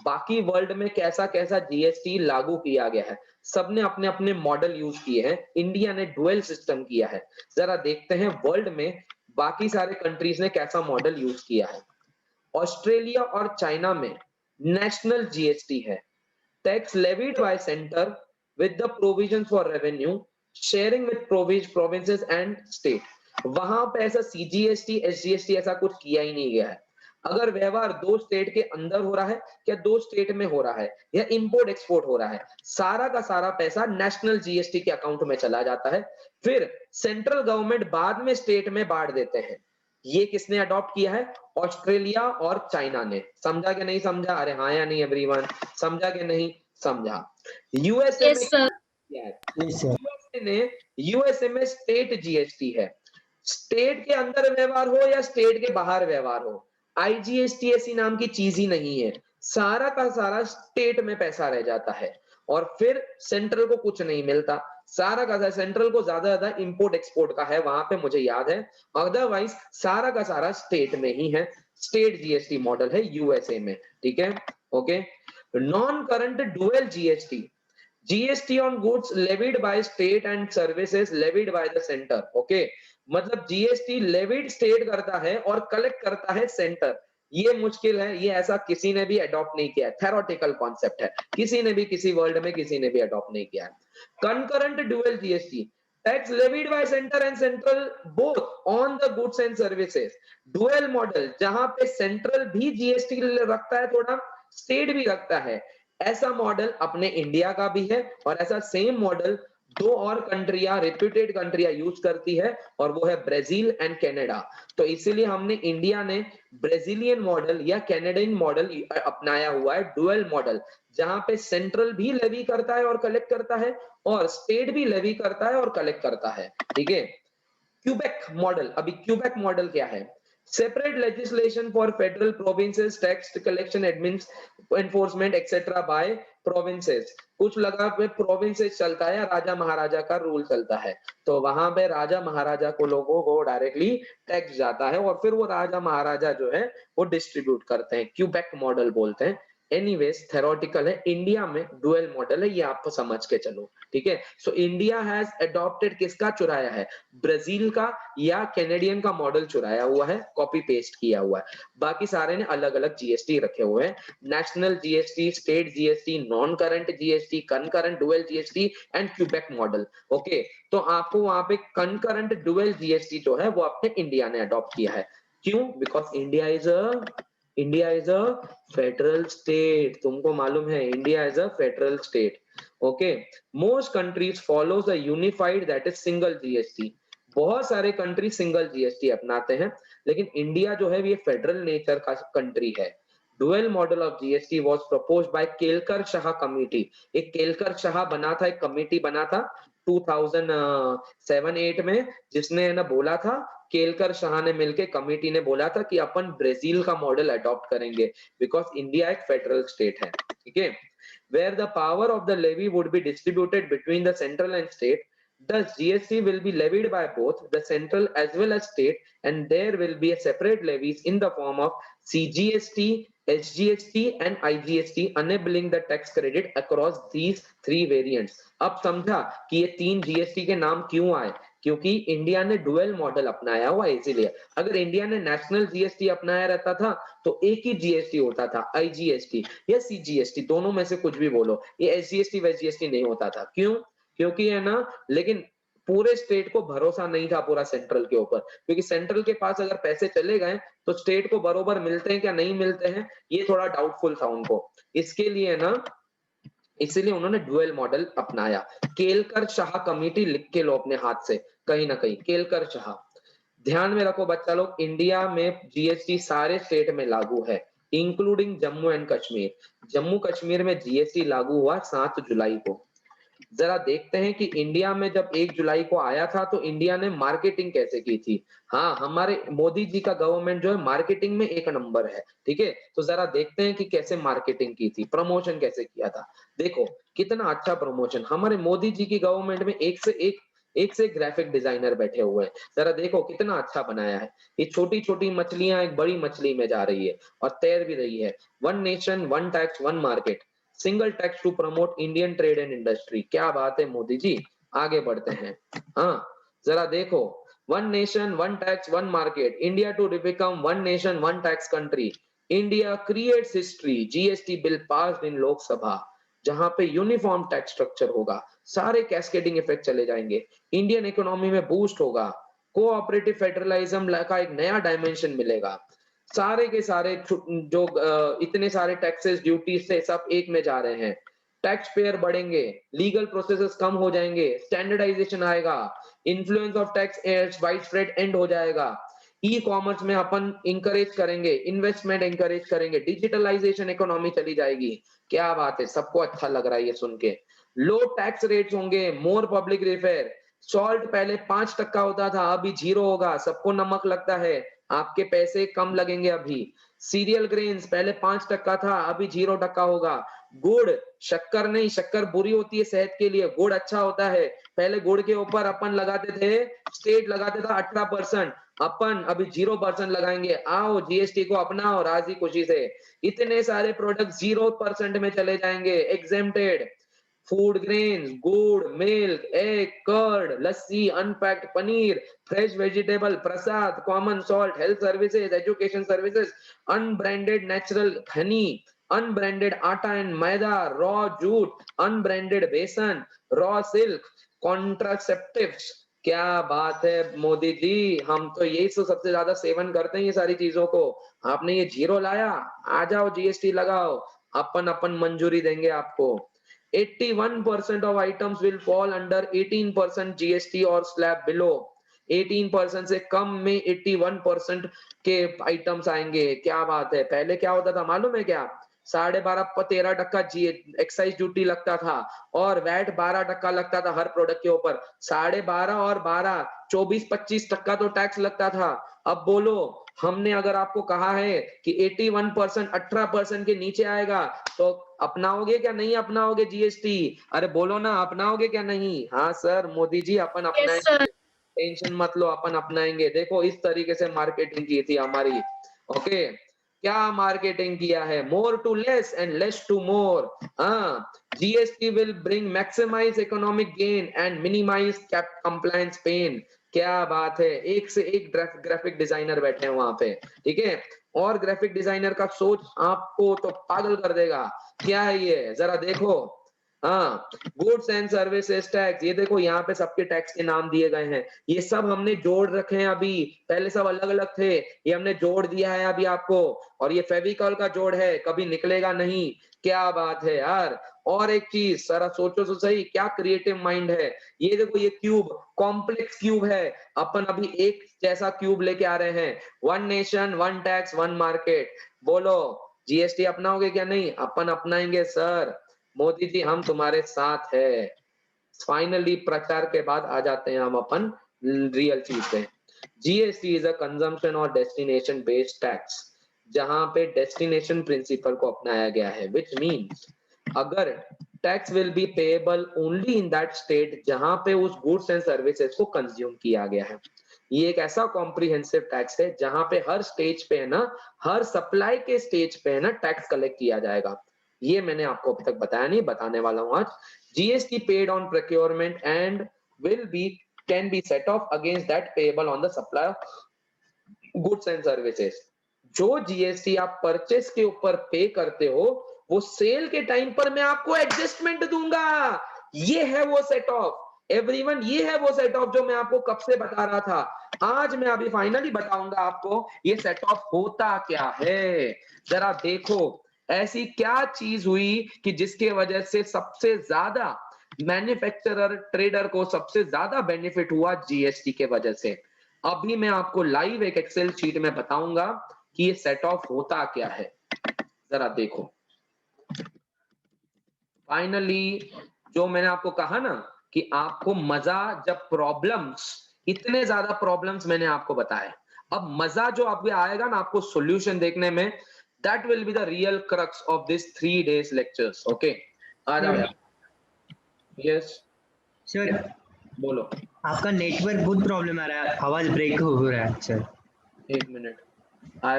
बाकी वर्ल्ड में कैसा कैसा जीएसटी लागू किया गया है, सबने अपने अपने मॉडल यूज किए हैं, इंडिया ने डुअल सिस्टम किया है। जरा देखते हैं वर्ल्ड में बाकी सारे कंट्रीज ने कैसा मॉडल यूज किया है। ऑस्ट्रेलिया और चाइना में नेशनल जीएसटी है, tax levied bye centre with the provisions for revenue sharing with provinces and state। वहां पे ऐसा सीजीएसटी एसजीएसटी ऐसा कुछ किया ही नहीं गया है। अगर व्यवहार दो स्टेट के अंदर हो रहा है या दो स्टेट में हो रहा है या इंपोर्ट एक्सपोर्ट हो रहा है, सारा का सारा पैसा नेशनल जीएसटी के अकाउंट में चला जाता है, फिर सेंट्रल गवर्नमेंट बाद में स्टेट में बांट देते हैं। ये किसने अडॉप्ट किया है? ऑस्ट्रेलिया और चाइना ने। समझा कि नहीं समझा? अरे हाँ या नहीं एवरीवन, समझा कि नहीं समझा? यूएसए यस में सर। किया है। Yes sir. यूएसए में स्टेट जीएसटी है, स्टेट के अंदर व्यवहार हो या स्टेट के बाहर व्यवहार हो, आईजीएसटी ऐसी नाम की चीज ही नहीं है, सारा का सारा स्टेट में पैसा रह जाता है और फिर सेंट्रल को कुछ नहीं मिलता, सारा का सारा सेंट्रल को ज्यादा इंपोर्ट एक्सपोर्ट का है वहां पे मुझे याद है, अदरवाइज सारा का सारा स्टेट में ही है। स्टेट जीएसटी मॉडल है यूएसए में, ठीक है, okay. Non current dual GST, GST on goods levied by state and services levied by the centre, okay. मतलब जीएसटी लेविड स्टेट करता है और कलेक्ट करता है सेंटर। ये मुश्किल है, ये ऐसा किसी ने भी अडॉप्ट नहीं किया है, थेरोटिकल कॉन्सेप्ट है, किसी ने भी किसी वर्ल्ड में किसी ने भी अडॉप्ट नहीं किया है। Concurrent dual GST, tax levied bye centre and central both on the goods and services. Dual model जहां पे सेंट्रल भी जीएसटी रखता है थोड़ा, स्टेट भी रखता है, ऐसा मॉडल अपने इंडिया का भी है और ऐसा सेम मॉडल दो और कंट्रियां, रेप्यूटेड कंट्रियां यूज करती है और वो है ब्राजील एंड कनाडा। तो इसीलिए हमने इंडिया ने ब्राजीलियन मॉडल या कैनेडियन मॉडल अपनाया हुआ है, डुअल मॉडल, जहां पे सेंट्रल भी लेवी करता है और कलेक्ट करता है और स्टेट भी लेवी करता है और कलेक्ट करता है, ठीक है। क्यूबेक मॉडल, अभी क्यूबेक मॉडल क्या है? Separate legislation for federal provinces tax collection enforcement etcetera by provinces. कुछ लगा पे प्रोविंसेस चलता है, राजा महाराजा का रूल चलता है, तो वहां पे राजा महाराजा को लोगों को डायरेक्टली टैक्स जाता है और फिर वो राजा महाराजा जो है वो डिस्ट्रीब्यूट करते हैं, क्यूबेक मॉडल बोलते हैं। एनीवेज थेरोटिकल है, इंडिया में डुअल मॉडल है, ये आपको समझ के चलो, ठीक है। सो इंडिया हैज अडॉप्टेड, किसका चुराया है? ब्राजील का या कैनेडियन का मॉडल चुराया हुआ है, कॉपी पेस्ट किया हुआ है। बाकी सारे ने अलग अलग जीएसटी रखे हुए हैं, national GST, state GST, non current GST, concurrent dual GST and Quebec model, okay. तो आपको वहां पे कंकरेंट डुअल जीएसटी जो है वो अपने इंडिया ने अडॉप्ट किया है। क्यों? Because India is a federal state, तुमको मालूम है India is a federal state, okay. Most countries follows a unified that is single GST. बहुत सारे कंट्री सिंगल जीएसटी अपनाते हैं, लेकिन इंडिया जो है ये फेडरल नेचर का कंट्री है। Dual model of GST was proposed by Kelkar Shah committee. एक केलकर शाह बना था, एक कमेटी बना था 2007-8 में, जिसने ना बोला था, केलकर शाह ने मिलके कमेटी ने बोला था कि अपन ब्राजील का मॉडल अडॉप्ट करेंगे बिकॉज इंडिया एक फेडरल स्टेट है, ठीक है। Where the power of the levy would be distributed between the central and state, thus GST will be levied by both the central as well as state, and there will be a separate levies in the form of CGST, SGST and IGST, enabling the tax credit across these three variants. अब समझा कि ये तीन GST के नाम क्यों आए? क्योंकि इंडिया ने डुअल मॉडल अपनाया हुआ, इसीलिए। अगर इंडिया ने नेशनल जीएसटी अपनाया रहता था तो एक ही जीएसटी होता था, आईजीएसटी या सीजीएसटी, दोनों में से कुछ भी बोलो, ये एसजीएसटी वेसजीएसटी नहीं होता था। क्यों? क्योंकि है ना, लेकिन पूरे स्टेट को भरोसा नहीं था पूरा सेंट्रल के ऊपर, क्योंकि सेंट्रल के पास अगर पैसे चले गए तो स्टेट को बरोबर मिलते हैं क्या नहीं मिलते हैं, ये थोड़ा डाउटफुल था उनको। इसके लिए ना, इसीलिए उन्होंने डुअल मॉडल अपनाया। केलकर शाह कमेटी लिख के लो अपने हाथ से कहीं ना कहीं, केलकर शाह। ध्यान में रखो बच्चा लोग, इंडिया में जीएसटी सारे स्टेट में लागू है, इंक्लूडिंग जम्मू एंड कश्मीर। जम्मू कश्मीर में जीएसटी लागू हुआ 7 जुलाई को। जरा देखते हैं कि इंडिया में जब 1 जुलाई को आया था तो इंडिया ने मार्केटिंग कैसे की थी। हाँ, हमारे मोदी जी का गवर्नमेंट जो है मार्केटिंग में एक नंबर है, ठीक है। तो जरा देखते हैं कि कैसे मार्केटिंग की थी, प्रमोशन कैसे किया था। देखो कितना अच्छा प्रमोशन, हमारे मोदी जी की गवर्नमेंट में एक से ग्राफिक डिजाइनर बैठे हुए हैं। जरा देखो कितना अच्छा बनाया है। ये छोटी छोटी मछलियां एक बड़ी मछली में जा रही है और तैर भी रही है। One nation one tax one market, single tax to promote Indian trade and industry. क्या बात है मोदी जी, आगे बढ़ते हैं। हाँ, जरा देखो, one nation one tax one market, India to become one nation one tax country, India creates history, GST bill passed in Lok Sabha, जहां पे यूनिफॉर्म टैक्स स्ट्रक्चर होगा, सारे कैस्केडिंग इफेक्ट चले जाएंगे, इंडियन इकोनॉमी में बूस्ट होगा, कोऑपरेटिव फेडरलिज्म का एक नया डायमेंशन मिलेगा, सारे के सारे जो इतने सारे टैक्सेस ड्यूटीज थे सब एक में जा रहे हैं, टैक्स पेयर बढ़ेंगे, लीगल प्रोसेसेस कम हो जाएंगे, स्टैंडर्डाइजेशन आएगा, influence of tax wide spread and हो जाएगा, ई कॉमर्स में अपन इंकरेज करेंगे, इन्वेस्टमेंट इंकरेज करेंगे, डिजिटलाइजेशन इकोनॉमी चली जाएगी। क्या बात है, सबको अच्छा लग रहा है ये सुन के। लो टैक्स रेट्स होंगे, मोर पब्लिक रिफेयर। सॉल्ट पहले 5% होता था, अभी 0 होगा, सबको नमक लगता है, आपके पैसे कम लगेंगे अभी। सीरियल ग्रेन्स पहले 5% था, अभी 0% होगा। गुड़, शक्कर नहीं, शक्कर बुरी होती है सेहत के लिए, गुड़ अच्छा होता है। पहले गुड़ के ऊपर अपन लगाते थे, स्टेट लगाते था 18%, अपन अभी 0% लगाएंगे। आओ जीएसटी को अपनाओ राजी खुशी से। इतने सारे प्रोडक्ट 0% में चले जाएंगे, exempted. Food grains, gur, milk, egg, curd, lassi, unpacked paneer, fresh vegetable, prasad, common salt, health services, education services, unbranded natural honey, unbranded atta and maida, raw jute, unbranded besan, raw silk, contraceptives. क्या बात है मोदी जी, हम तो यही तो सबसे ज्यादा सेवन करते हैं ये सारी चीजों को। आपने ये 0 लाया, आ जाओ जीएसटी लगाओ, अपन अपन मंजूरी देंगे आपको। 81% of items will fall under 18% GST और स्लैब बिलो। 18% से कम में 81% के आइटम्स आएंगे। क्या बात है, पहले क्या होता था मालूम है क्या? 12.5-13% जी एक्साइज ड्यूटी लगता था और वैट 12% लगता था हर प्रोडक्ट के ऊपर। 12.5 और 12, 24-25% तो टैक्स लगता था। अब बोलो, हमने अगर आपको कहा है कि 81% 18% के नीचे आएगा तो अपनाओगे क्या नहीं अपनाओगे जीएसटी? अरे बोलो ना, अपनाओगे क्या नहीं? हाँ सर, मोदी जी अपन अपनाएंगे, टेंशन मत लो, अपन अपनाएंगे। देखो इस तरीके से मार्केटिंग की थी हमारी। ओके, क्या मार्केटिंग किया है? More to less and less to more. हाँ, GST will bring maximise economic gain and minimise compliance pain. क्या बात है, एक से एक ग्राफिक डिजाइनर बैठे हैं वहां पे, ठीक है? और ग्राफिक डिजाइनर का सोच आपको तो पागल कर देगा। क्या है ये, जरा देखो। हाँ, गुड्स एंड सर्विसेज टैक्स, ये देखो यहाँ पे सबके टैक्स के नाम दिए गए हैं। ये सब हमने जोड़ रखे हैं अभी, पहले सब अलग अलग थे, ये हमने जोड़ दिया है अभी आपको। और ये फेविकॉल का जोड़ है, कभी निकलेगा नहीं। क्या बात है यार। और एक चीज जरा सोचो तो सही, क्या क्रिएटिव माइंड है। ये देखो, ये क्यूब कॉम्प्लेक्स क्यूब है, अपन अभी एक जैसा क्यूब लेके आ रहे हैं। One nation, one tax, one market. बोलो जीएसटी अपनाओगे क्या नहीं? अपन अपनाएंगे सर। मोदी जी हम तुम्हारे साथ है। फाइनली प्रचार के बाद आ जाते हैं हम अपन रियल चीज पे। जीएसटी इज अ कंजम्पशन और डेस्टिनेशन बेस्ड टैक्स, जहां पे डेस्टिनेशन प्रिंसिपल को अपनाया गया है, विच मीन्स अगर tax will be payable only in that state जहां पे उस गुड्स एंड सर्विसेज को कंज्यूम किया गया है। ये एक ऐसा कॉम्प्रिहेंसिव टैक्स है जहां पे हर स्टेज पे है ना, हर सप्लाई के स्टेज पे है ना, टैक्स कलेक्ट किया जाएगा। ये मैंने आपको अब तक बताया नहीं, बताने वाला हूं आज। GST paid on procurement and will be can be set off against that payable on the supply of goods and services। जो जीएसटी आप परचेस के ऊपर पे करते हो, वो सेल के टाइम पर मैं आपको एडजस्टमेंट दूंगा। ये है वो सेट ऑफ एवरीवन, ये है वो सेट ऑफ जो मैं आपको कब से बता रहा था। आज मैं अभी फाइनली बताऊंगा आपको ये सेट ऑफ होता क्या है। जरा देखो, ऐसी क्या चीज हुई कि जिसके वजह से सबसे ज्यादा मैन्युफैक्चरर ट्रेडर को सबसे ज्यादा बेनिफिट हुआ जीएसटी के वजह से। अभी मैं आपको लाइव एक एक्सेल शीट में बताऊंगा कि ये सेट ऑफ होता क्या है। जरा देखो, फाइनली जो मैंने आपको कहा ना कि आपको मजा जब प्रॉब्लम्स, इतने ज्यादा प्रॉब्लम्स मैंने आपको बताए, अब मजा जो आपको आएगा ना आपको सॉल्यूशन देखने में, that will be the real crux of this 3 days lectures. Okay, आ जाओ। यस सर, बोलो। आपका नेटवर्क बहुत प्रॉब्लम आ रहा है, आवाज ब्रेक हो रहा है सर। एक minute, I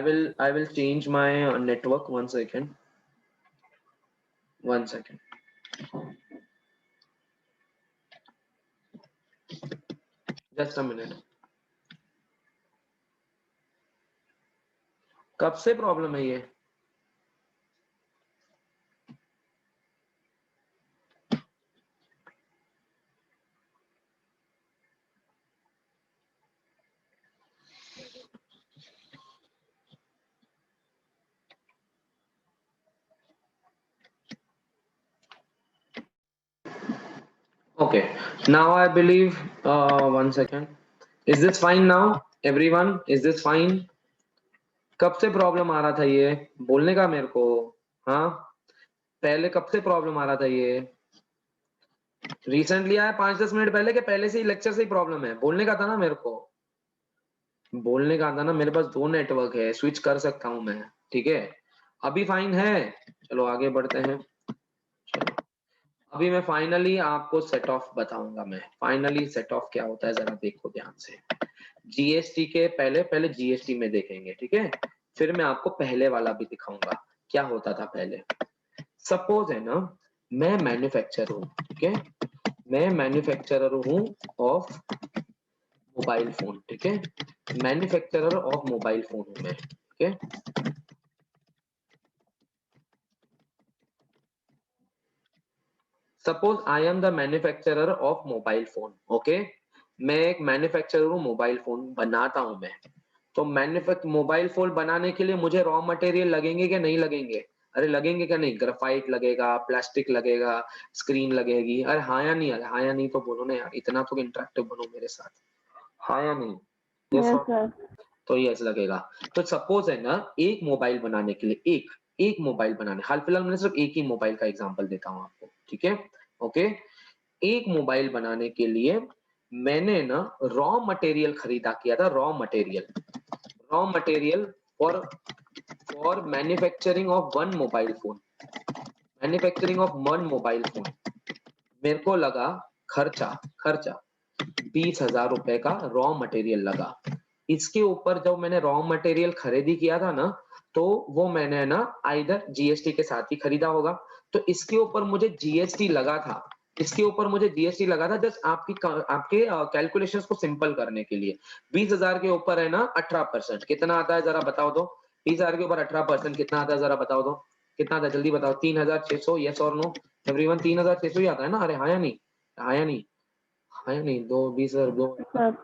will change my network, 1 second, 1 second, just a minute। कब से प्रॉब्लम है ये? Okay, now I believe 1 second, is this fine now everyone? Is this fine? कब से प्रॉब्लम आ रहा था ये बोलने का मेरे को? हाँ, पहले कब से प्रॉब्लम आ रहा था ये? रिसेंटली आया 5-10 मिनट पहले के पहले से ही लेक्चर से ही प्रॉब्लम है? बोलने का था ना मेरे को, बोलने का था ना, मेरे पास 2 नेटवर्क है, स्विच कर सकता हूँ मैं, ठीक है? अभी फाइन है, चलो आगे बढ़ते हैं। चलो, अभी मैं फाइनली आपको सेट ऑफ बताऊंगा मैं, फाइनली सेट ऑफ क्या होता है जरा देखो ध्यान से। जीएसटी के पहले जीएसटी में देखेंगे, ठीक है? फिर मैं आपको पहले वाला भी दिखाऊंगा, क्या होता था पहले। सपोज है ना, मैं मैन्युफैक्चरर हूँ, ठीक है? मैं मैन्युफैक्चरर हूँ ऑफ मोबाइल फोन, ठीक है? मैन्युफैक्चरर ऑफ मोबाइल फोन हूँ मैं, ठीक है? Suppose I am the manufacturer of mobile phone, okay? मैं एक मैन्युफैक्चरर हूँ, मोबाइल फोन बनाता हूँ मैं। तो मोबाइल फोन बनाने के लिए मुझे रॉ मटेरियल लगेंगे कि नहीं लगेंगे? अरे लगेंगे क्या नहीं? ग्राफाइट लगेगा, प्लास्टिक लगेगा, स्क्रीन लगेगी। अरे हाँ या नहीं? अरे हाँ या नहीं तो बोलो ना यार, इतना तो इंटरेक्टिव बनो मेरे साथ। हाँ या नहीं? यस यस और सर। तो यस लगेगा। तो सपोज है ना, एक मोबाइल बनाने के लिए एक मोबाइल बनाने, हाल फिलहाल मैंने सिर्फ एक ही मोबाइल का एग्जांपल देता हूँ आपको, ठीक है? ओके, एक मोबाइल बनाने के लिए मैंने ना रॉ मटेरियल खरीदा किया था, raw material for for manufacturing of one mobile phone, manufacturing of one mobile phone. मेरे को लगा खर्चा खर्चा 20,000 रुपए का रॉ मटेरियल लगा। इसके ऊपर जब मैंने रॉ मटेरियल खरीदी किया था ना, तो वो मैंने ना आइदर जीएसटी के साथ ही खरीदा होगा। तो इसके ऊपर मुझे जीएसटी लगा था, इसके ऊपर मुझे जीएसटी लगा था जस्ट आपके कैलकुलेशंस को सिंपल करने के लिए। 20,000 के ऊपर है ना 18%, कितना आता है जरा बताओ तो? 20,000 के ऊपर 18% कितना आता है जरा बताओ तो? कितना आता है जल्दी बताओ? 3,600, यस और नो? एवरीवन 3,600 ही आता है ना? अरे हाँ या नहीं? हाँ या नहीं? हाँ या नहीं? 2 20,000 दो सर।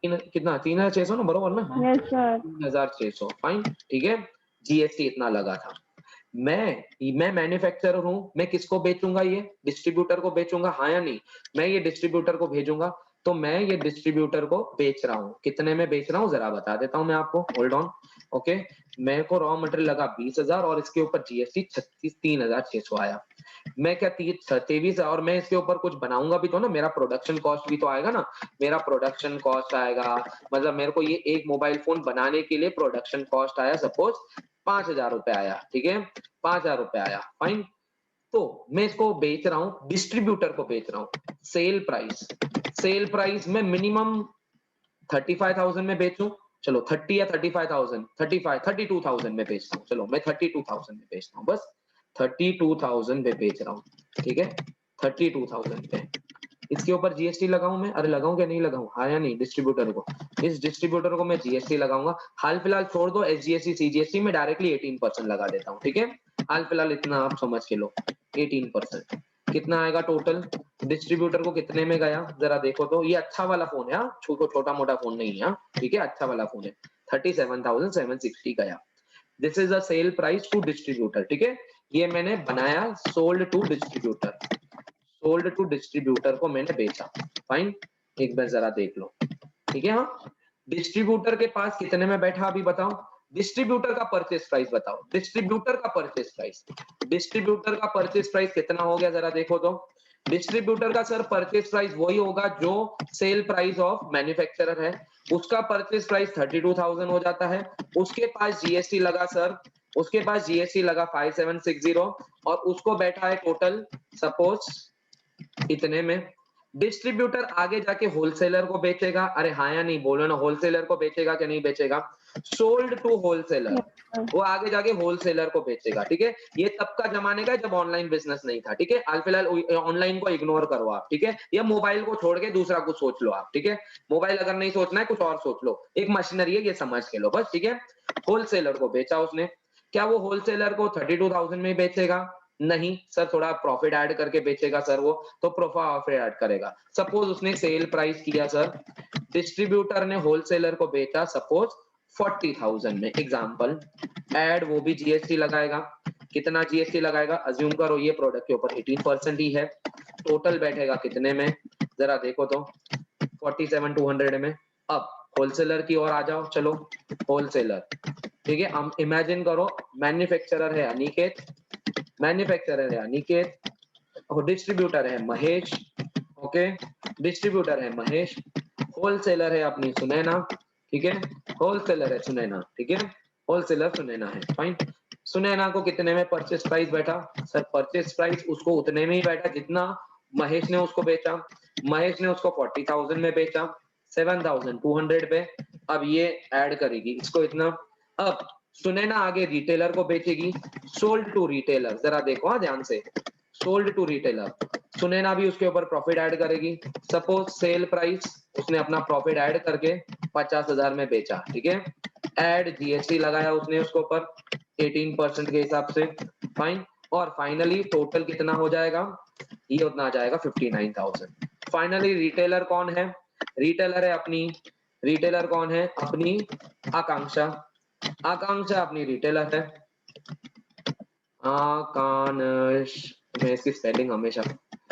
कितना? 3,600 ना, बरोबर ना? Yes sir. 3,600 फाइन, ठीक है? जीएसटी इतना लगा था। मैं मैन्युफैक्चरर हूँ, मैं किसको बेचूंगा? ये डिस्ट्रीब्यूटर को बेचूंगा, हाँ या नहीं? मैं ये डिस्ट्रीब्यूटर को भेजूंगा, तो मैं ये डिस्ट्रीब्यूटर को बेच रहा हूँ। कितने में बेच रहा हूँ जरा बता देता हूँ मैं आपको, होल्ड ऑन। ओके, मेरे को रॉ मटेरियल लगा 20,000 और इसके ऊपर जीएसटी 3,600 आया। मैं क्या 23, और मैं इसके ऊपर कुछ बनाऊंगा भी तो ना, मेरा प्रोडक्शन कॉस्ट भी तो आएगा ना, मेरा प्रोडक्शन कॉस्ट आएगा। मतलब मेरे को ये एक मोबाइल फोन बनाने के लिए प्रोडक्शन कॉस्ट आया, सपोज 5,000 रुपए आया, ठीक है? 5,000 रुपए आया, फाइन। तो मैं इसको बेच रहा हूँ, डिस्ट्रीब्यूटर को बेच रहा हूँ। सेल प्राइस मैं मिनिमम 35,000 में बेचूं, चलो 30 या 35,000, 32,000 में बेचता हूँ। चलो मैं 32,000 में बेचता हूँ, बस 32,000 पे बेच रहा हूँ, ठीक है? 32,000 पे। इसके ऊपर जीएसटी लगाऊं मैं? अरे लगाऊं क्या नहीं लगाऊं? हाँ या नहीं? डिस्ट्रीब्यूटर को, इस डिस्ट्रीब्यूटर को मैं जीएसटी लगाऊंगा। हाल फिलहाल छोड़ दो एसजीएसटी सीजीएसटी में, डायरेक्टली 18% लगा देता हूँ, ठीक है? हाल फिलहाल इतना आप समझ के लो, 18%। कितना आएगा टोटल? डिस्ट्रीब्यूटर को कितने में गया जरा देखो तो? ये अच्छा वाला फोन है, छोटा मोटा फोन नहीं है, ठीक है? अच्छा वाला फोन है, 37,760 गया। This is the sale price to distributor, ठीक है? ये मैंने बनाया, sold to distributor, sold to distributor को मैंने बेचा, फाइन। एक बार जरा देख लो, ठीक है? हाँ, डिस्ट्रीब्यूटर के पास कितने में बैठा अभी बताओ? डिस्ट्रीब्यूटर का परचेस प्राइस बताओ, डिस्ट्रीब्यूटर का परचेस प्राइस, डिस्ट्रीब्यूटर का परचेस प्राइस कितना हो गया जरा देखो तो? डिस्ट्रीब्यूटर का सर परचेस प्राइस वही होगा जो सेल प्राइस ऑफ मैन्युफैक्चरर है, उसका परचेस प्राइस 32,000 हो जाता है। उसके पास जीएसटी लगा सर, उसके पास जीएसटी लगा 5760, और उसको बैठा है टोटल सपोज इतने में। डिस्ट्रीब्यूटर आगे जाके होलसेलर को बेचेगा, अरे हाँ या नहीं? बोलो ना, होलसेलर को बेचेगा कि नहीं बेचेगा? Sold to wholesaler, yes sir. वो आगे जाके होलसेलर को बेचेगा, ठीक है? ये तब का जमाने का जब ऑनलाइन बिजनेस नहीं था, ठीक है? हाल फिलहाल ऑनलाइन को इग्नोर करो आप, ठीक है? या मोबाइल को छोड़ के दूसरा कुछ सोच लो आप, ठीक है? मोबाइल अगर नहीं सोचना है, कुछ और सोच लो, एक मशीनरी है ये समझ के लो बस, ठीक है? होलसेलर को बेचा उसने। क्या वो होलसेलर को 32,000 में बेचेगा? नहीं सर, थोड़ा प्रॉफिट ऐड करके बेचेगा सर वो, तो प्रॉफिट ऐड करेगा। सपोज उसने सेल प्राइस किया सर, डिस्ट्रीब्यूटर ने होलसेलर को बेचा सपोज 40,000 में, एग्जांपल ऐड, वो भी जीएसटी लगाएगा। कितना जीएसटी लगाएगा? अज्यूम करो ये प्रोडक्ट के ऊपर 18% ही है। टोटल बैठेगा कितने में जरा देखो तो? 47,200 में। अब होलसेलर की ओर आ जाओ, चलो होलसेलर, ठीक है? हम इमेजिन करो मैन्युफैक्चरर है अनिकेत, मैन्युफैक्चरर है अनिकेत, और डिस्ट्रीब्यूटर है महेश, ओके, डिस्ट्रीब्यूटर है महेश, होलसेलर है अपनी सुनैना, ठीक है, होलसेलर है सुनैना, ठीक है, होलसेलर सुनैना है, फाइन। सुनैना को कितने में परचेस प्राइस बैठा? सर परचेस प्राइस उसको उतने में ही बैठा जितना महेश ने उसको बेचा। महेश ने उसको 40,000 में बेचा, 7,200 पे। अब ये ऐड करेगी इसको इतना। अब सुनैना आगे रिटेलर को बेचेगी, सोल्ड टू रिटेलर, जरा देखो हाँ ध्यान से, सोल्ड टू रिटेलर। सुनैना भी उसके ऊपर प्रॉफिट ऐड करेगी। सपोज सेल प्राइस उसने अपना प्रॉफिट ऐड करके 50,000 में बेचा, ठीक है, ऐड जीएसटी लगाया उसने उसके ऊपर 18% के हिसाब से, फाइन। और फाइनली टोटल कितना हो जाएगा? ये उतना आ जाएगा 59,000। फाइनली रिटेलर कौन है? रिटेलर है अपनी, रिटेलर कौन है? अपनी आकांक्षा। आकांक्षा अपनी रिटेलर है। आकांश, मैं इसकी स्पेलिंग हमेशा,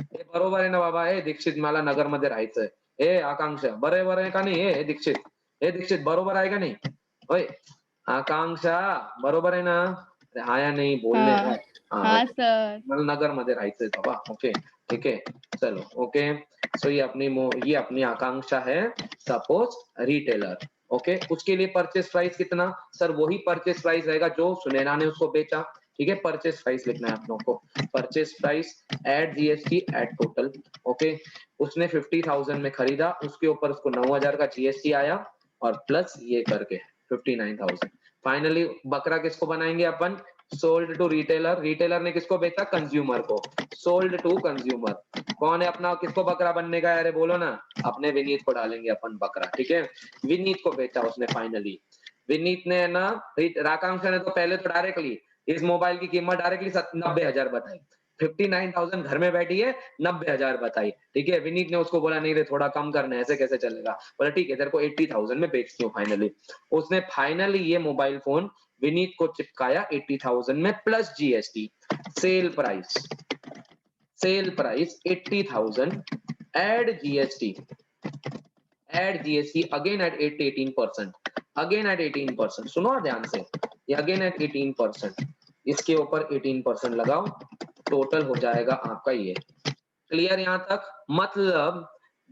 हे बरोबर आहे ना बाबा? हे दीक्षित, मला नगर मध्ये राहायचंय. हे आकांक्षा बरोबर आहे का नाही? हे दीक्षित, हे दीक्षित बरोबर आहे का नाही? ओय आकांक्षा, बरोबर आहे ना? अरे हा या नाही बोलणे हाँ काय? हाँ हाँ ओके, सर। मला नगर मध्ये राहायचंय बाबा, ओके ठीक है, चलो ओके। सो ये अपनी आकांक्षा है, सपोज रिटेलर, ओके। उसके लिए परचेस प्राइस कितना? सर वही परचेस प्राइस रहेगा जो सुनैना ने उसको बेचा, ठीक है। परचेस प्राइस लिखना है आप लोगों को, purchase price at GST at total, okay. उसने 50,000 में खरीदा, उसके ऊपर उसको 9,000 का जीएसटी आया और प्लस ये करके 59,000। फाइनली बकरा किसको बनाएंगे अपन? सोल्ड टू रिटेलर, रिटेलर ने किसको बेचा? कंज्यूमर को, सोल्ड टू कंज्यूमर। कौन है अपना किसको बकरा बनने का? अरे बोलो ना, अपने विनीत को डालेंगे अपन बकरा, ठीक है। विनीत को बेचा उसने फाइनली। विनीत ने ना, आकांक्षा ने तो पहले तो डायरेक्टली इस मोबाइल की कीमत डायरेक्टली 90,000 बताई, 59,000 घर में बैठी है, 90,000 बताई, ठीक है। विनीत ने उसको बोला नहीं रे थोड़ा कम करना है, ऐसे कैसे चलेगा? बोला ठीक है तेरे को 80,000 में बेचती हूँ फाइनली। उसने फाइनली ये मोबाइल फोन विनीत को चिपकाया 80,000 में plus GST. Sale price, sale price 80,000, add GST, add GST again at 18%, again at 18%। सुनो ध्यान से, ये अगेन एट 18%, इसके ऊपर 18% लगाओ, टोटल हो जाएगा आपका ये। क्लियर यहाँ तक? मतलब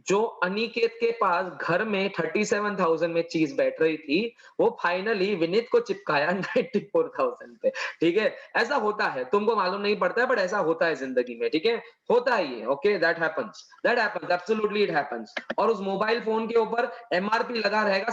जो अनिकेत के पास घर में 37,000 में चीज बैठ रही थी, वो फाइनली विनीत को चिपकाया 94,000 पे, ठीक है। ऐसा होता है, तुमको मालूम नहीं पड़ता है बट ऐसा होता है जिंदगी में, ठीक है, होता है ये, okay. That happens, absolutely it happens. और उस मोबाइल फोन के ऊपर एमआरपी लगा रहेगा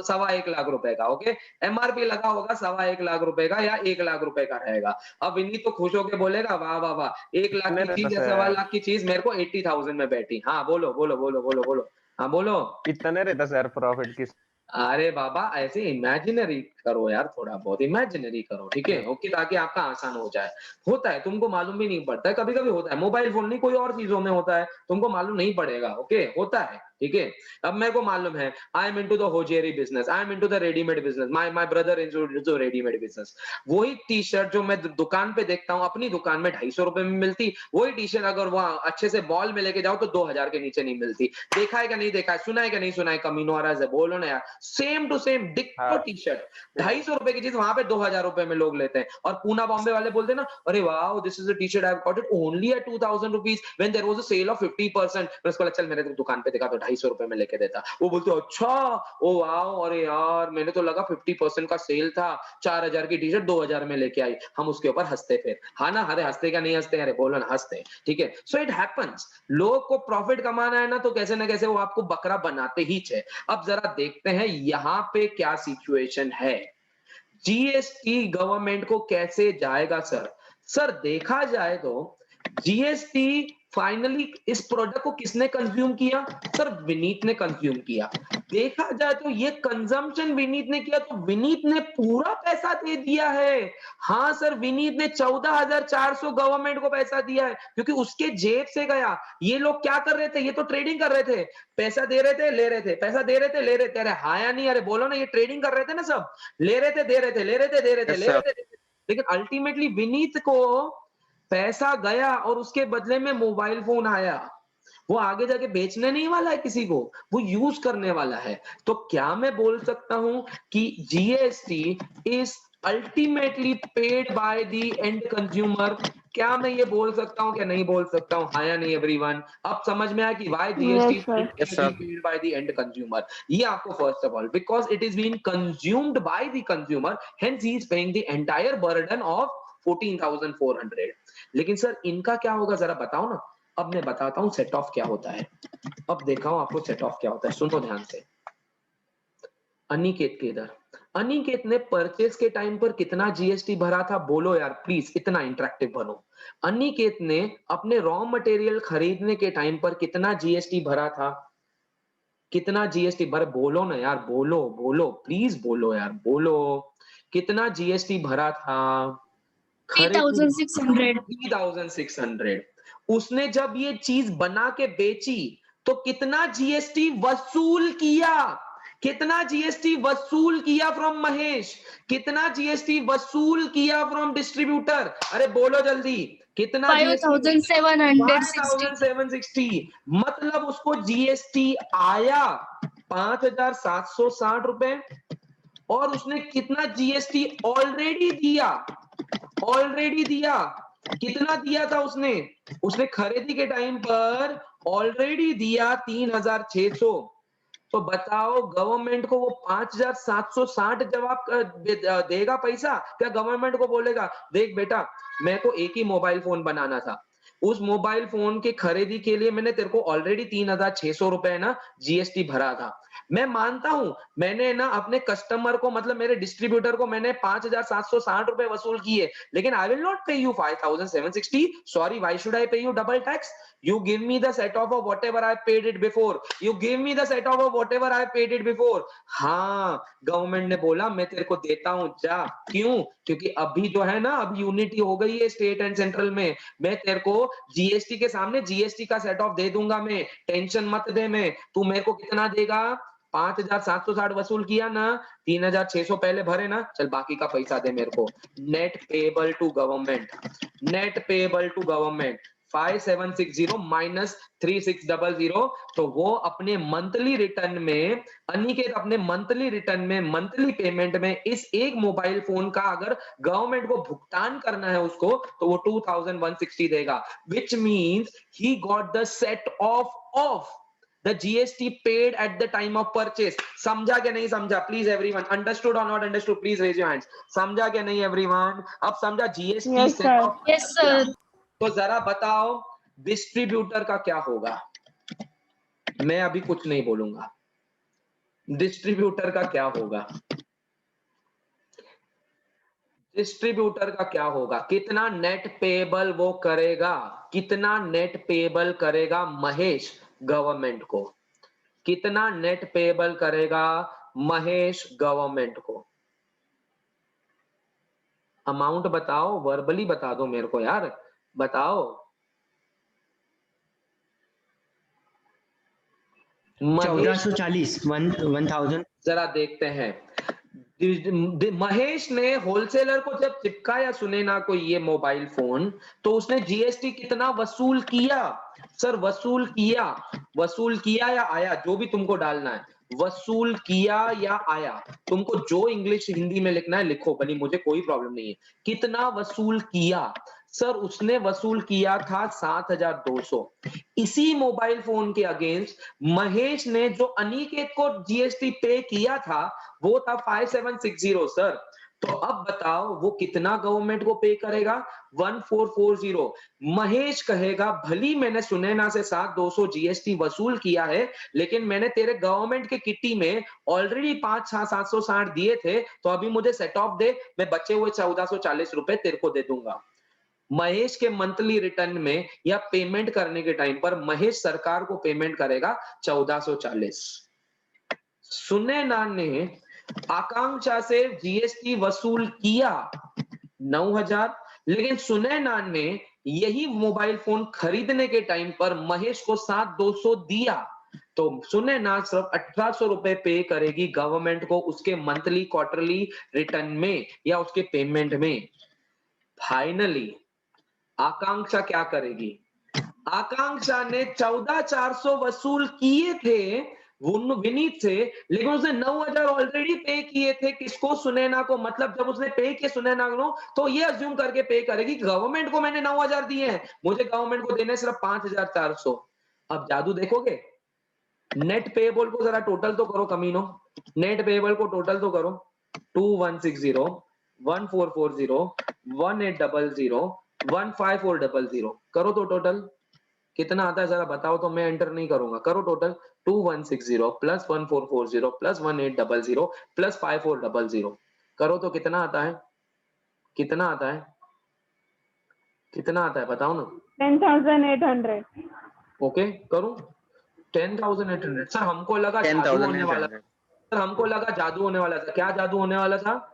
सवा 1 लाख रुपए का, ओके। एमआरपी लगा होगा 1.25 लाख रुपए का या 1 लाख रुपए का रहेगा। अब विनीत तो खुश होकर बोलेगा वाह वाह वाह, 1 लाख कितने की रहता चीज या सर? 1.25 लाख की चीज मेरे को 80,000 में बैठी। हाँ बोलो बोलो बोलो बोलो बोलो, हाँ बोलो। कितने रहता सर प्रॉफिट किस? अरे बाबा ऐसे इमेजिनरी करो यार, थोड़ा बहुत इमेजिनरी करो, ठीक है, ओके, ताकि आपका आसान हो जाए। होता है, तुमको मालूम भी नहीं पड़ता है, कभी कभी होता है, मोबाइल फोन नहीं कोई और चीजों में होता है, तुमको मालूम नहीं पड़ेगा, ओके, होता है, ठीक है। अब मेरे को मालूम है, I am into the hosiery business, I am into the readymade business, my brother is into readymade business. वही टी शर्ट जो मैं दुकान पे देखता हूँ अपनी दुकान में 250 रुपए में मिलती, वही टी शर्ट अगर वहां अच्छे से मॉल में लेके जाओ तो 2,000 के नीचे नहीं मिलती। देखा है क्या नहीं देखा है, सुना है क्या नहीं सुना है, कमीनो आ रहा है, बोलो ना यार। सेम टू सेम डिक्टो हाँ टी शर्ट 250 रुपए की चीज वहां पे 2,000 रुपए में लोग लेते हैं। और पूना बॉम्बे वाले बोलते हैं ना, अरे वाह this is a T shirt I got it only at 2,000 rupees when there was a sale of 50%। मैं उसको चल मेरे दुकान पे देखा तो 250 रुपए में लेके देता। वो बोलते अच्छा ओ वाह, अरे यार मैंने तो लगा 50% का सेल था, 4,000 की टी शर्ट 2,000 में लेके आई। हम उसके ऊपर हंसते फिर, हाँ ना, अरे हंसते क्या नहीं हंसते, अरे बोलो ना हंसते, ठीक है। सो इट हैपेंस, लोग को प्रॉफिट कमाना है ना तो कैसे ना कैसे वो आपको बकरा बनाते ही छे। अब जरा देखते हैं यहाँ पे क्या सिचुएशन है, जीएसटी गवर्नमेंट को कैसे जाएगा सर। सर देखा जाए तो जीएसटी फाइनली इस प्रोडक्ट को किसने कंज्यूम किया? सर विनीत ने कंज्यूम किया। देखा जाए तो ये कंजम्पशन विनीत ने किया, तो विनीत ने पूरा पैसा दे दिया है। हाँ सर, विनीत ने 14,400 गवर्नमेंट को पैसा दिया है, क्योंकि उसके जेब से गया। ये लोग क्या कर रहे थे? ये तो ट्रेडिंग कर रहे थे, पैसा दे रहे थे ले रहे थे, पैसा दे रहे थे ले रहे थे। अरे हाँ या नहीं, अरे बोलो ना, ये ट्रेडिंग कर रहे थे ना सब, ले रहे थे दे रहे थे, ले रहे थे दे रहे थे, यस ले रहे सर। थे। लेकिन अल्टीमेटली विनीत को पैसा गया और उसके बदले में मोबाइल फोन आया। वो आगे जाके बेचने नहीं वाला है किसी को, वो यूज करने वाला है। तो क्या मैं बोल सकता हूं कि GST is ultimately paid by the end consumer, क्या मैं ये बोल सकता हूँ क्या नहीं बोल सकता हूँ? हाँ या नहीं एवरीवन? अब समझ में आया कि why GST Yes, sir. Yes, sir. is paid by the end consumer. ये आपको first of all, because it is being consumed by the consumer, hence he is paying the entire burden of 14,400. लेकिन sir इनका क्या होगा जरा बताओ ना। अब मैं बताता हूँ सेट ऑफ क्या होता है। अब देखा हूँ आपको सेट ऑफ क्या होता है, सुनो ध्यान से। अनिकेत के इधर, अनिकेत ने परचेस के टाइम पर कितना जीएसटी भरा था? बोलो यार प्लीज, इतना इंटरेक्टिव बनो। अनिकेत ने अपने रॉ मटेरियल खरीदने के टाइम पर कितना जीएसटी भरा था? कितना जीएसटी भर, बोलो ना यार, बोलो बोलो प्लीज बोलो यार, बोलो कितना जीएसटी भरा था? 3,600. 3,600। उसने जब ये चीज बना के बेची तो कितना जीएसटी वसूल किया? कितना जीएसटी वसूल किया फ्रॉम महेश? कितना जीएसटी वसूल किया फ्रॉम डिस्ट्रीब्यूटर? अरे बोलो जल्दी, कितना जीएसटी? 5,760. 5,760। मतलब उसको जीएसटी आया 5,760 रुपए, और उसने कितना जीएसटी ऑलरेडी दिया? ऑलरेडी दिया कितना दिया था उसने? उसने खरीदी के टाइम पर ऑलरेडी दिया 3,600। तो बताओ गवर्नमेंट को वो 5,760 जवाब देगा पैसा? क्या गवर्नमेंट को बोलेगा देख बेटा मैं को एक ही मोबाइल फोन बनाना था, उस मोबाइल फोन के खरीदी के लिए मैंने तेरे को ऑलरेडी 3,600 रुपए ना जीएसटी भरा था। मैं मानता हूं मैंने ना अपने कस्टमर को, मतलब मेरे डिस्ट्रीब्यूटर को मैंने 5,760 रुपए वसूल किए, लेकिन I will not pay you 5,760। Sorry, why should I pay you double tax? You give me the set off of whatever I paid it before. You give me the set off of whatever I paid it before. हाँ, government ने बोला मैं तेरे को देता हूं, जा। क्यों? क्योंकि अभी जो है ना, अब यूनिटी हो गई है स्टेट एंड सेंट्रल में, मैं तेरे को जीएसटी के सामने जीएसटी का सेट ऑफ दे दूंगा मैं, टेंशन मत दे। मैं तू मेरे को कितना देगा? 5,760 वसूल किया ना, 3,600 पहले भरे ना, चल बाकी का पैसा दे मेरे को। Net payable to government, net payable to government 5,760 minus 3,600। तो वो अपने मंथली रिटर्न में, अनिकेत अपने मंथली रिटर्न में, मंथली पेमेंट में इस एक मोबाइल फोन का अगर गवर्नमेंट को भुगतान करना है उसको, तो वो 2,160 देगा, which means he got the set of the GST paid at the time of purchase. समझा क्या नहीं समझा? प्लीज एवरीवन, अंडरस्टूड और not understood, please raise your hands. समझा क्या नहीं एवरीवन? अब समझा GST Yes, set sir. Off? Yes, sir. तो जरा बताओ डिस्ट्रीब्यूटर का क्या होगा? मैं अभी कुछ नहीं बोलूंगा, डिस्ट्रीब्यूटर का क्या होगा? डिस्ट्रीब्यूटर का क्या होगा? कितना नेट पेएबल वो करेगा? कितना नेट पेएबल करेगा महेश गवर्नमेंट को? कितना नेट पेएबल करेगा महेश गवर्नमेंट को? अमाउंट बताओ, वर्बली बता दो मेरे को यार, बताओ। 1440 1000। जरा देखते हैं। महेश ने होलसेलर को जब चिपकाया, सुने ना कोई ये मोबाइल फोन, तो उसने जीएसटी कितना वसूल किया? सर वसूल किया या आया, जो भी तुमको डालना है, वसूल किया या आया, तुमको जो इंग्लिश हिंदी में लिखना है लिखो, भली मुझे कोई प्रॉब्लम नहीं है। कितना वसूल किया? सर उसने वसूल किया था 7,200। इसी मोबाइल फोन के अगेंस्ट महेश ने जो अनिकेत को जीएसटी पे किया था वो था 5,760 सर। तो अब बताओ वो कितना गवर्नमेंट को पे करेगा? 1,440। महेश कहेगा भली मैंने सुनैना से 7,200 जीएसटी वसूल किया है, लेकिन मैंने तेरे गवर्नमेंट के किट्टी में ऑलरेडी 5,760 दिए थे, तो अभी मुझे सेट ऑफ दे, मैं बचे हुए 1,440 रुपए तेरे को दे दूंगा। महेश के मंथली रिटर्न में या पेमेंट करने के टाइम पर महेश सरकार को पेमेंट करेगा 1,440। सुनैना ने आकांक्षा से जीएसटी वसूल किया 9,000, लेकिन सुनैना ने यही मोबाइल फोन खरीदने के टाइम पर महेश को 7,200 दिया, तो सुनैना सिर्फ 1,800 रुपए पे करेगी गवर्नमेंट को उसके मंथली क्वार्टरली रिटर्न में या उसके पेमेंट में। फाइनली आकांक्षा क्या करेगी? आकांक्षा ने 14,400 वसूल किए थे, विनीत से, लेकिन उसने 9,000 ऑलरेडी पे किए थे किसको, सुनैना को। मतलब जब उसने पे किए सुनैना को, तो ये अज्यूम करके पे करेगी गवर्नमेंट को मैंने 9,000 दिए हैं, मुझे गवर्नमेंट को देने सिर्फ 5,400। अब जादू देखोगे, नेट पेएबल को जरा टोटल तो करो कमीनो, नेट पेएबल को टोटल तो करो। 2160, 1440, 1800, 15400 करो तो टोटल कितना आता है जरा बताओ, तो मैं एंटर नहीं करूंगा। करो टोटल, 2160 प्लस 1440 प्लस 1800 प्लस 5400 करो तो कितना आता है, कितना आता है, कितना आता है बताओ ना। 10,800। ओके करो 10,800। सर हमको लगा जादू होने वाला, 10,800 सर हमको लगा जादू होने वाला था। क्या जादू होने वाला था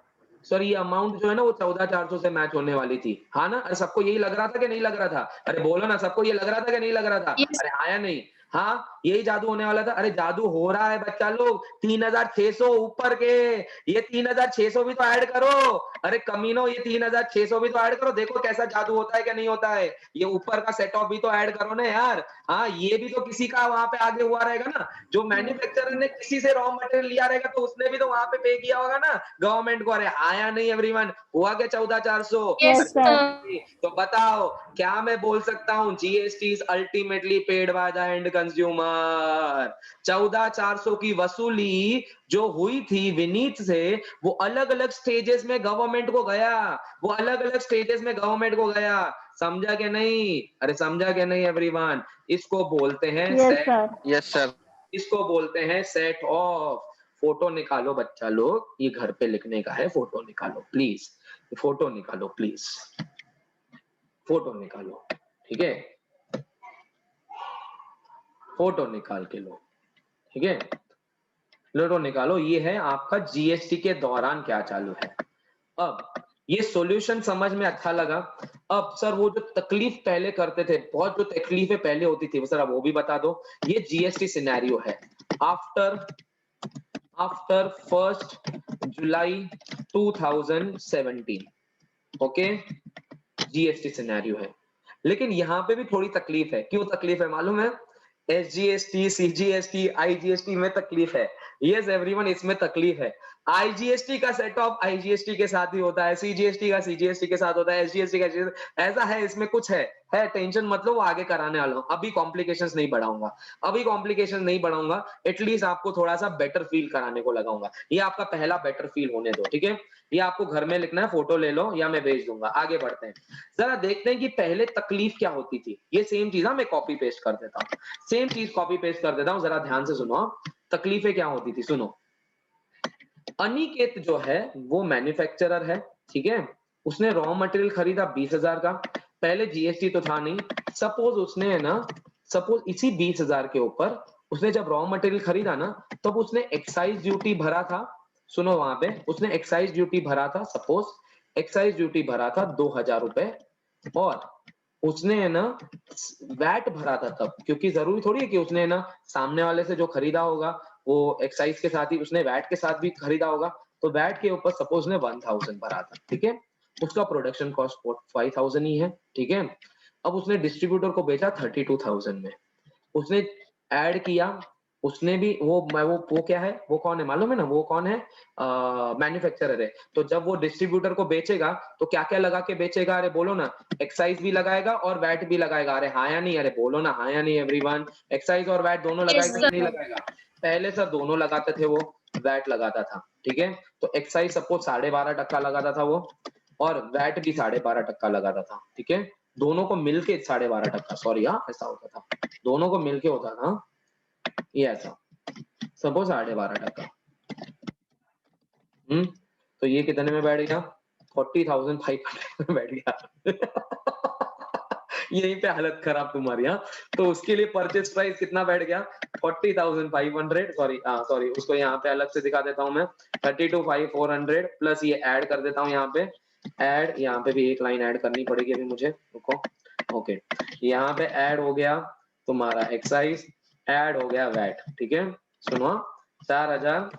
सर? ये अमाउंट जो है ना वो 14,400 से मैच होने वाली थी, हाँ ना? अरे सबको यही लग रहा था कि नहीं लग रहा था? अरे बोलो ना, सबको ये लग रहा था कि नहीं लग रहा था? Yes. अरे आया नहीं? हाँ यही जादू होने वाला था। अरे जादू हो रहा है बच्चा लोग, 3,600 ऊपर के, ये 3,600 भी तो ऐड करो। अरे कमीनो ये 3,600 भी तो ऐड करो, देखो कैसा जादू होता है क्या नहीं होता है। ये ऊपर का सेट ऑफ भी तो ऐड करो ना यार। हाँ ये भी तो किसी का वहां पे आगे हुआ रहेगा ना, जो मैन्युफैक्चरर ने किसी से रॉ मटेरियल लिया रहेगा तो उसने भी तो वहां पे पे किया होगा ना गवर्नमेंट को। अरे आया नहीं एवरीवन, हुआ क्या 14,400? Yes, Yes, sir. तो बताओ क्या मैं बोल सकता हूँ, GST is ultimately paid by the end consumer. 14,400 की वसूली जो हुई थी विनीत से, वो अलग अलग स्टेजेस में गवर्नमेंट को गया, वो अलग अलग स्टेजेस में गवर्नमेंट को गया। समझा क्या नहीं? अरे समझा क्या नहीं एवरीवन? इसको बोलते हैं Yes, set, sir. Yes sir इसको बोलते हैं सेट ऑफ। फोटो निकालो बच्चा लोग, ये घर पे लिखने का है, फोटो निकालो प्लीज, फोटो निकालो प्लीज, फोटो निकालो, ठीक है? फोटो निकाल के लो, ठीक है? फोटो निकालो। ये है आपका जीएसटी के दौरान क्या चालू है। अब ये सॉल्यूशन समझ में अच्छा लगा। अब सर वो जो तकलीफ पहले करते थे, बहुत जो तकलीफें पहले होती थी वो सर अब वो भी बता दो। ये जीएसटी सिनेरियो है आफ्टर 1st जुलाई 2017, ओके? जीएसटी सिनेरियो है, लेकिन यहाँ पे भी थोड़ी तकलीफ है। क्यों तकलीफ है मालूम है? एसजीएसटी, सीजीएसटी, आईजीएसटी में तकलीफ है। यस एवरीवन, इसमें तकलीफ है। आईजीएसटी का सेट ऑफ आईजीएसटी के साथ ही होता है, सीजीएसटी का सीजीएसटी के साथ होता है, एसजीएसटी का ऐसा है, इसमें कुछ है टेंशन मतलब वो आगे कराने वाला हूं। अभी कॉम्प्लिकेशंस नहीं बढ़ाऊंगा, अभी कॉम्प्लिकेशन नहीं बढ़ाऊंगा, एटलीस्ट आपको थोड़ा सा बेटर फील कराने को लगाऊंगा। ये आपका पहला बेटर फील होने दो, ठीक है? ये आपको घर में लिखना है, फोटो ले लो या मैं भेज दूंगा। आगे बढ़ते हैं, जरा देखते हैं कि पहले तकलीफ क्या होती थी। ये सेम चीज मैं कॉपी पेस्ट कर देता हूँ, सेम चीज कॉपी पेस्ट कर देता हूँ, जरा ध्यान से सुनो। तकलीफें क्या होती थी सुनो। अनिकेत जो है वो मैन्युफैक्चरर है, ठीक है? उसने रॉ मटेरियल खरीदा 20,000 का, पहले जीएसटी तो था नहीं। सपोज उसने है ना, सपोज इसी 20,000 के ऊपर उसने जब रॉ मटेरियल खरीदा ना, तब उसने एक्साइज ड्यूटी भरा था। सुनो, वहां पे उसने एक्साइज ड्यूटी भरा था, सपोज एक्साइज ड्यूटी भरा था 2,000 रुपए, और उसने है ना वैट भरा था तब, क्योंकि जरूरी थोड़ी है कि उसने है ना सामने वाले से जो खरीदा होगा वो एक्साइज के साथ ही उसने वैट के साथ भी खरीदा होगा, तो वैट के ऊपर सपोज ने 1,000 भरा था, ठीक है? उसका प्रोडक्शन कॉस्ट 5,000 ही है, ठीक है? अब उसने डिस्ट्रीब्यूटर को बेचा 32,000 में, उसने ऐड किया, उसने भी वो क्या है, वो कौन है मालूम है ना? वो कौन है? मैन्युफैक्चरर है। तो जब वो डिस्ट्रीब्यूटर को बेचेगा तो क्या क्या लगा के बेचेगा? अरे बोलो ना, एक्साइज भी लगाएगा और वैट भी लगाएगा। अरे हाँ या नहीं? अरे बोलो ना हाँ या नहीं एवरीवन? एक्साइज और वैट दोनों Yes, लगाएगा sir. कि नहीं लगाएगा? पहले सर दोनों लगाते थे, वो वैट लगाता था, ठीक है? तो एक्साइज सपोज 12.5% लगाता था वो, और वैट भी 12.5% लगाता था, ठीक है? दोनों को मिलके 12.5%, सॉरी हाँ ऐसा होता था, दोनों को मिलके होता था ये ऐसा, सपोज 12.5%। तो ये कितने में बैठ गया? 40,500 में बैठ गया। यहीं पे हालत खराब तुम्हारी। हाँ, तो उसके लिए परचेज प्राइस कितना बैठ गया? 40,500, सॉरी उसको यहाँ पे अलग से दिखा देता हूँ मैं, 32,400 प्लस ये ऐड कर देता हूँ यहाँ पे, ऐड यहाँ पे भी एक लाइन ऐड करनी पड़ेगी अभी मुझे, रुको। ओके, यहाँ पे ऐड हो गया तुम्हारा एक्साइज, ऐड हो गया वैट, ठीक है? सुनो, 4,000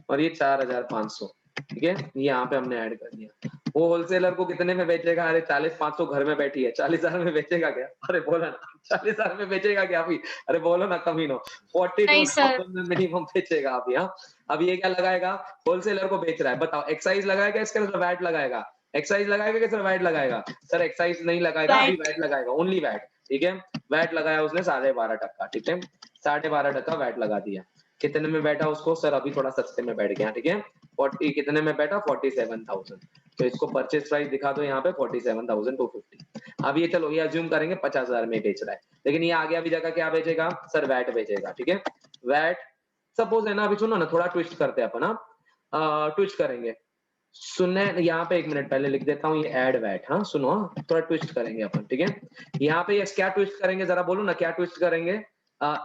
और ये 4,500, ठीक है, यहाँ पे हमने ऐड कर दिया। वो होलसेलर को कितने में बेचेगा? अरे 40-500 घर में बैठी है, 40,000 में बेचेगा क्या? अरे बोला ना 40,000 में बेचेगा क्या अभी? अरे बोलो ना कमीनो, नहीं सर। 42,000 में मिनिमम बेचेगा अभी। हाँ, अब ये क्या लगाएगा? होलसेलर को बेच रहा है, बताओ एक्साइज लगाएगा इसके अंदर वैट लगाएगा? एक्साइज लगाएगा कि सर वैट लगाएगा? सर एक्साइज नहीं लगाएगा, अभी वैट लगाएगा, ओनली वैट। ठीक है, वैट लगाया उसने 12.5%। ठीक है, 12.5% वैट लगा दिया। कितने में बैठा उसको? सर अभी थोड़ा सस्ते में बैठ गया। ठीक है, 40 कितने में बैठा? 47,000। तो इसको परचेज प्राइस दिखा दो यहाँ पे 47,250। अब ये चलो ये अज्यूम करेंगे 50,000 में बेच रहा है, लेकिन ये आगे अभी जगह क्या बेचेगा? सर वैट बेचेगा। ठीक है, वैट सपोज है ना, अभी सुनो ना, थोड़ा ट्विस्ट करते हैं अपन। ट्विस्ट करेंगे, सुनने यहाँ पे 1 मिनट पहले लिख देता हूँ, ये ऐड वैट। हाँ सुनो, थोड़ा ट्विस्ट करेंगे अपन। ठीक है, यहाँ पे ये क्या ट्विस्ट करेंगे जरा बोलो ना, क्या ट्विस्ट करेंगे?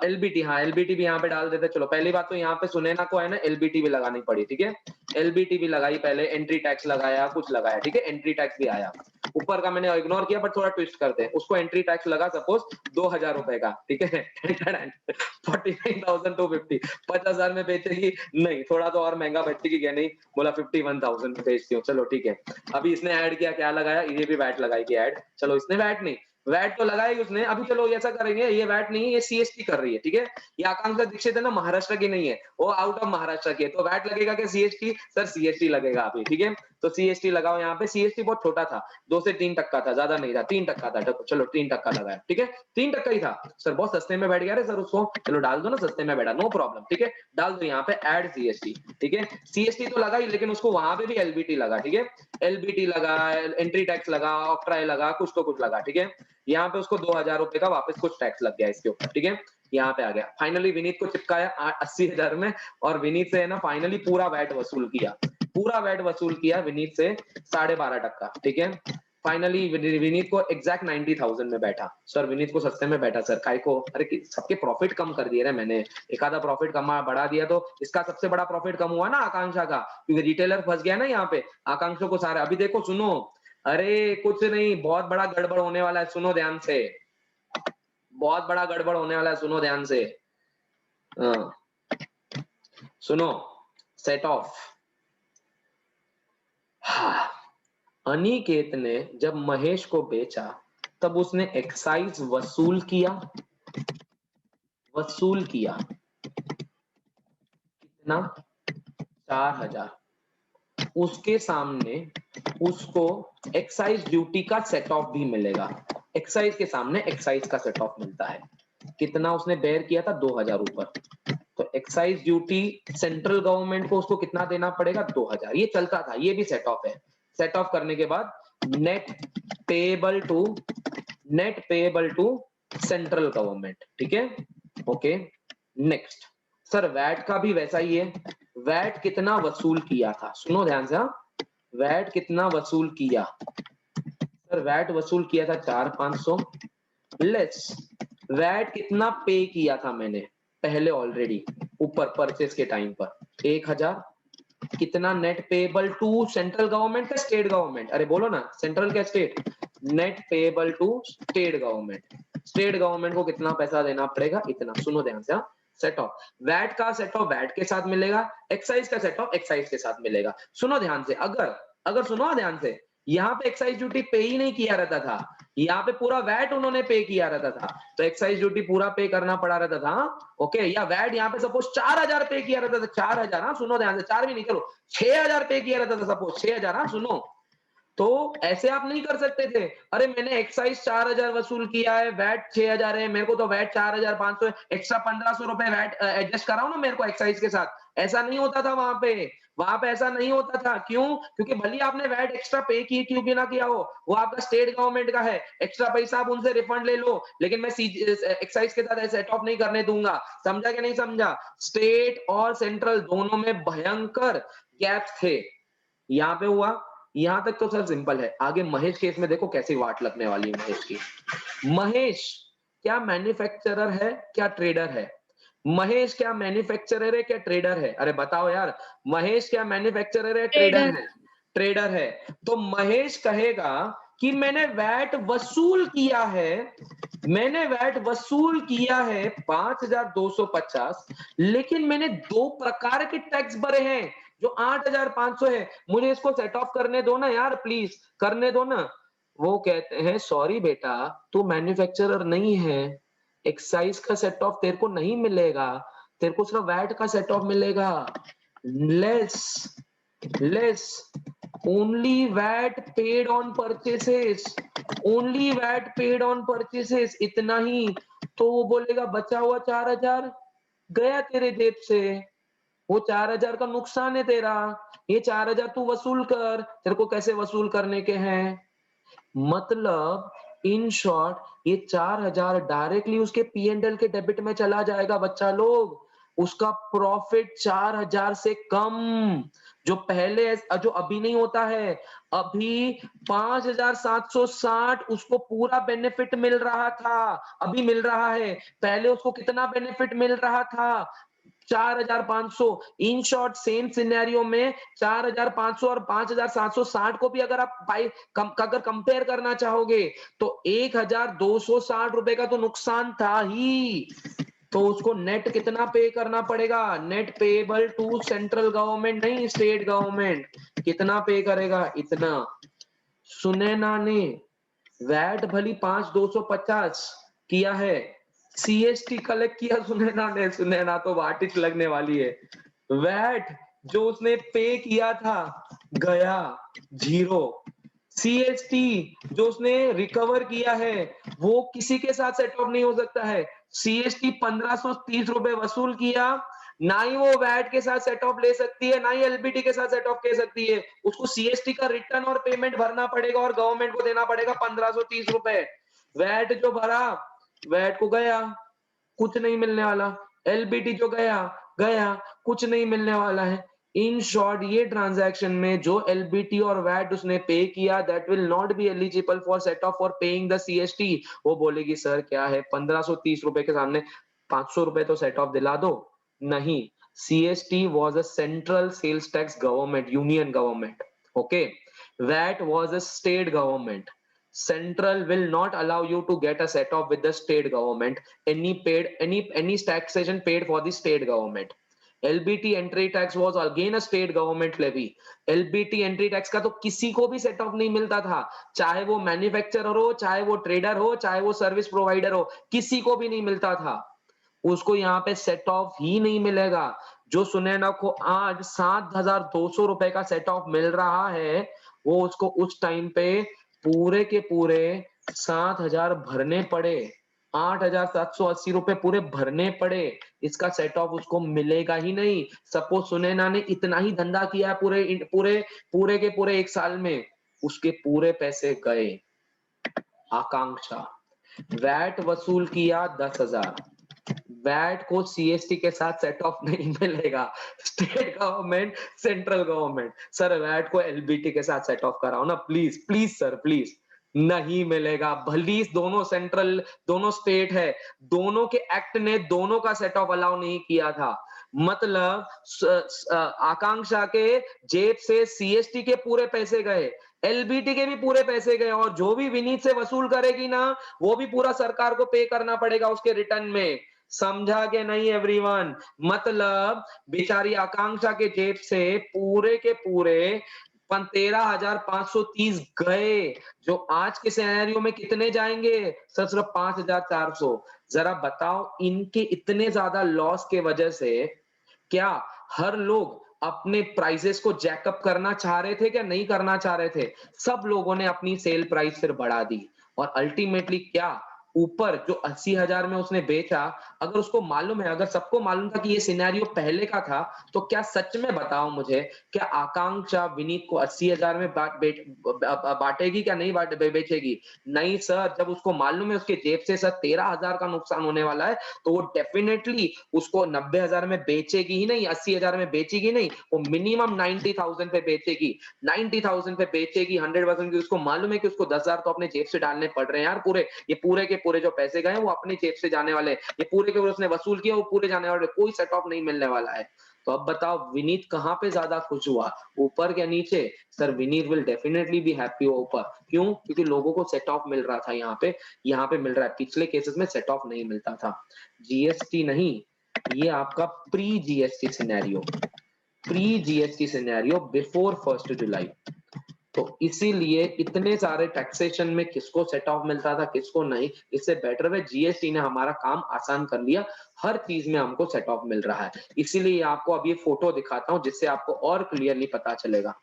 एलबीटी, हाँ एलबीटी भी यहाँ पे डाल देते। चलो पहली बात तो यहाँ पे सुनैना को है ना एलबीटी भी लगानी पड़ी। ठीक है, एलबीटी भी लगाई पहले, एंट्री टैक्स लगाया, कुछ लगाया। ठीक है, एंट्री टैक्स भी आया, ऊपर का मैंने इग्नोर किया, बट थोड़ा ट्विस्ट करते हैं। उसको एंट्री टैक्स लगा सपोज 2,000 रुपए का। ठीक है, 49,250। 50,000 में बेचेगी? नहीं, थोड़ा तो और महंगा बेचेगी क्या? नहीं, बोला 51,000 में बेचती हूँ। चलो ठीक है, अभी इसने ऐड किया, क्या लगाया? ये भी वैट लगाएगी ऐड। चलो इसने वैट नहीं, वैट तो लगाएगी उसने। अभी चलो ऐसा करेंगे, ये वैट नहीं है, ये सीएसटी कर रही है। ठीक है, ये आकांक्षा दीक्षित है ना, महाराष्ट्र की नहीं है, वो आउट ऑफ महाराष्ट्र की है, तो वैट लगेगा क्या? सीएसटी। सर सीएसटी लगेगा अभी। ठीक है, तो सीएसटी लगाओ यहाँ पे। सीएसटी बहुत छोटा था, 2 से 3% था, ज्यादा नहीं था, 3% था। चलो 3% लगाया। ठीक है, 3% ही था। सर बहुत सस्ते में बैठ गया रे सर उसको। चलो डाल दो ना, सस्ते में बैठा, नो प्रॉब्लम। ठीक है, डाल दो यहाँ पे ऐड सीएसटी। ठीक है, सीएसटी तो लगा ही, लेकिन उसको वहां पे भी एलबीटी लगा। ठीक है, एलबीटी लगा, एंट्री टैक्स लगा, ऑक्ट्राई लगा, कुछ तो कुछ लगा। ठीक है, यहाँ पे उसको 2,000 रुपए का वापस कुछ टैक्स लग गया इसके ऊपर। ठीक है, यहाँ पे आ गया। फाइनली विनीत को चिपकाया 80,000 में, और विनीत से है ना फाइनली पूरा वैट वसूल किया। पूरा वैट वसूल किया विनीत से 12.5%। ठीक है, फाइनली विनीत को एग्जैक्ट 90,000 में बैठा। सर विनीत को सस्ते में बैठा। सर काय को? अरे सबके प्रॉफिट कम कर दिए रे मैंने, एक आधा प्रॉफिट कमा बढ़ा दिया, तो इसका सबसे बड़ा प्रॉफिट कम हुआ ना आकांक्षा का, क्योंकि रिटेलर फंस गया ना यहाँ पे। आकांक्षा को सारा अभी देखो, सुनो, अरे कुछ नहीं, बहुत बड़ा गड़बड़ होने वाला है, सुनो ध्यान से, बहुत बड़ा गड़बड़ होने वाला है, सुनो ध्यान से। सुनो, सेट ऑफ। अनिकेत ने जब महेश को बेचा तब उसने एक्साइज वसूल किया। कितना? 4,000। उसके सामने उसको एक्साइज ड्यूटी का सेट ऑफ भी मिलेगा। एक्साइज के सामने एक्साइज का सेट ऑफ मिलता है। कितना उसने बेयर किया था? 2,000 ऊपर। तो एक्साइज ड्यूटी सेंट्रल गवर्नमेंट को उसको कितना देना पड़ेगा? 2,000। ये चलता था, ये भी सेट ऑफ है। सेट ऑफ करने के बाद net payable to central government. ठीक है, ओके। नेक्स्ट, सर वैट का भी वैसा ही है। वैट कितना वसूल किया था? सुनो ध्यान से। वैट कितना वसूल किया? सर वैट वसूल किया था 4,500 लेस वैट कितना पे किया था मैंने पहले ऑलरेडी ऊपर परचेस के टाइम पर? 1,000। कितना net payable to central government का स्टेट गवर्नमेंट? अरे बोलो ना, सेंट्रल क्या state? Net payable to state government. State government को कितना पैसा देना पड़ेगा? इतना। सुनो ध्यान से। सेट ऑफ वैट का सेट ऑफ वैट के साथ मिलेगा, एक्साइज का सेट ऑफ एक्साइज के साथ मिलेगा। सुनो ध्यान से, अगर सुनो ध्यान से, यहाँ पे एक्साइज ड्यूटी पे ही नहीं किया रहता था, यहाँ पे पूरा वैट उन्होंने पे किया रहता था, तो एक्साइज ड्यूटी पूरा पे करना पड़ा रहता था। ओके, या वैट यहाँ पे सपोज 4,000 पे किया रहता था, 4,000। हाँ सुनो ध्यान से, 4 भी नहीं, चलो 6,000 पे किया रहता था सपोज, 6,000। हाँ सुनो, तो ऐसे आप नहीं कर सकते थे, अरे मैंने एक्साइज 4,000 वसूल किया है, वैट 6,000 है, मेरे को तो वैट 4,500 है, एक्स्ट्रा 1,500 रुपए वैट एडजस्ट कराओ ना मेरे को एक्साइज के साथ। ऐसा नहीं होता था वहां पे ऐसा नहीं होता था। क्यों? क्योंकि भले आपने वैट एक्स्ट्रा पे की क्यों भी ना किया हो, वो आपका स्टेट गवर्नमेंट का है, एक्स्ट्रा पैसा आप उनसे रिफंड ले लो, लेकिन मैं एक्साइज के साथ सेट ऑफ नहीं करने दूंगा। समझा कि नहीं समझा? स्टेट और सेंट्रल दोनों में भयंकर गैप्स थे। यहाँ पे हुआ, यहां तक तो सर सिंपल है। आगे महेश केस में देखो कैसी वाट लगने वाली है महेश की। महेश क्या मैन्युफैक्चरर है क्या ट्रेडर है? महेश क्या मैन्युफैक्चरर है क्या ट्रेडर है? अरे बताओ यार, महेश क्या मैन्युफैक्चरर है ट्रेडर है? ट्रेडर है। तो महेश कहेगा कि मैंने वैट वसूल किया है, मैंने वैट वसूल किया है 5,250, लेकिन मैंने 2 प्रकार के टैक्स भरे हैं। जो 8,500 है, मुझे इसको सेट ऑफ करने दो ना यार, प्लीज करने दो ना। वो कहते हैं सॉरी बेटा, तू मैन्युफैक्चरर नहीं है, एक्साइज का सेट ऑफ तेरे को नहीं मिलेगा, तेरे को सिर्फ वैट का सेट ऑफ मिलेगा। Less less only VAT paid on purchases, only VAT paid on purchases, इतना ही। तो वो बोलेगा बचा हुआ 4,000 गया तेरे जेब से, वो 4,000 का नुकसान है तेरा, ये 4,000 तू वसूल कर, तेरे को कैसे वसूल करने के हैं। मतलब इन शॉर्ट ये 4,000 डायरेक्टली उसके P&L के डेबिट में चला जाएगा बच्चा लोग। उसका प्रॉफिट 4,000 से कम, जो पहले, जो अभी नहीं होता है, अभी 5,760 उसको पूरा बेनिफिट मिल रहा था, अभी मिल रहा है। पहले उसको कितना बेनिफिट मिल रहा था, 4,500। इन शॉर्ट सेम सिनेरियो में 4,500 और 5,760 को भी अगर आप अगर कंपेयर करना चाहोगे तो 1,260 रुपए का तो नुकसान था ही। तो उसको नेट कितना पे करना पड़ेगा, net payable to central government, नहीं स्टेट गवर्नमेंट। कितना पे करेगा, इतना। सुनैना ने वैट भली 5,250 किया है, सीएसटी कलेक्ट किया सुनैना ने, सुनैना तो वाटिच लगने वाली है। वैट जो उसने पे किया था गया 0। सीएसटी जो उसने रिकवर किया है वो किसी के साथ सेट ऑफ नहीं हो सकता है। सीएसटी 1,530 रुपए वसूल किया, ना ही वो वैट के साथ सेट ऑफ ले सकती है, ना ही एलबीटी के साथ सेट ऑफ ले सकती है। उसको सीएसटी का रिटर्न और पेमेंट भरना पड़ेगा और गवर्नमेंट को देना पड़ेगा 1,530 रुपए। वैट जो भरा, वैट को गया, कुछ नहीं मिलने वाला। एलबीटी जो गया गया, कुछ नहीं मिलने वाला है। इन शॉर्ट ये ट्रांजैक्शन में जो एलबीटी और वैट उसने पे किया, that will not be eligible for set of for paying the CST. वो बोलेगी सर क्या है, 1,530 रुपए के सामने 500 रुपए तो सेट ऑफ दिला दो। नहीं, CST was a central sales tax government, union government, okay. VAT was a state government. Central will not allow you to get a set off with the state government. Any taxation paid for the state government. LBT entry tax was again a state government levy. LBT entry tax का तो किसी को भी set off नहीं मिलता था, चाहे वो मैन्युफैक्चरर हो, चाहे वो ट्रेडर हो, चाहे वो सर्विस प्रोवाइडर हो, किसी को भी नहीं मिलता था। उसको यहाँ पे सेट ऑफ ही नहीं मिलेगा। जो सुनैना को आज 7,200 रुपए का सेट ऑफ मिल रहा है, वो उसको उस टाइम पे पूरे के पूरे 7,000 भरने पड़े, 8,780 रुपए पूरे भरने पड़े। इसका सेट ऑफ उसको मिलेगा ही नहीं। सपोज सुनैना ने इतना ही धंधा किया पूरे पूरे पूरे के पूरे 1 साल में, उसके पूरे पैसे गए। आकांक्षा वैट वसूल किया 10,000, वैट को सीएसटी के साथ सेट ऑफ नहीं मिलेगा। State government, central government, sir VAT को एलबीटी के साथ सेट ऑफ कराओ ना प्लीज, प्लीज सर प्लीज। नहीं मिलेगा, भली दोनों सेंट्रल, दोनों स्टेट है, दोनों के एक्ट ने दोनों का सेट ऑफ अलाउ नहीं किया था। मतलब आकांक्षा के जेब से सीएसटी के पूरे पैसे गए, एलबीटी के भी पूरे पैसे गए, और जो भी विनीत से वसूल करेगी ना, वो भी पूरा सरकार को पे करना पड़ेगा उसके रिटर्न में। समझा के नहीं एवरीवन? मतलब बेचारी आकांक्षा के जेब से पूरे के पूरे 13,530 गए, जो आज के सिनेरियो में कितने जाएंगे सर? सिर्फ 5,400। जरा बताओ, इनके इतने ज्यादा लॉस के वजह से क्या हर लोग अपने प्राइसेस को जैकअप करना चाह रहे थे क्या नहीं करना चाह रहे थे? सब लोगों ने अपनी सेल प्राइस फिर बढ़ा दी, और अल्टीमेटली क्या, ऊपर जो 80,000 में उसने बेचा, अगर उसको मालूम है, अगर सबको मालूम था कि ये सिनेरियो पहले का था, तो क्या सच में बताओ मुझे, क्या आकांक्षा विनीत को 80,000 में बांटेगी क्या नहीं बेचेगी? नहीं सर, जब उसको मालूम है उसके जेब से सर 13,000 का नुकसान होने वाला है, तो वो डेफिनेटली उसको 90,000 में बेचेगी ही नहीं, 80,000 में बेचेगी नहीं, वो मिनिमम 90,000 पे बेचेगी, 90,000 पे बेचेगी 100%। उसको मालूम है कि उसको 10,000 तो अपने जेब से डालने पड़ रहे हैं यार, पूरे ये पूरे के पूरे जो पैसे गए वो अपनी जेब से जाने वाले, ये पूरे के पूरे उसने वसूल किया, वो पूरे जाने वाले, कोई सेट ऑफ नहीं मिलने वाला है। तो अब बताओ विनीत कहां पे ज्यादा खुश हुआ, ऊपर या नीचे? Sir Vineet will definitely be happy ऊपर। क्यों? क्योंकि लोगों को सेट ऑफ मिल रहा था, यहाँ पे मिल रहा है। पिछले केसेस में सेट ऑफ नहीं मिलता था। जीएसटी नहीं, ये आपका pre GST scenario, pre GST scenario before 1 जुलाई। तो इसीलिए इतने सारे टैक्सेशन में किसको सेट ऑफ मिलता था किसको नहीं, इससे बेटर है जीएसटी ने हमारा काम आसान कर लिया, हर चीज में हमको सेट ऑफ मिल रहा है। इसीलिए आपको अब ये फोटो दिखाता हूं जिससे आपको और क्लियरली पता चलेगा।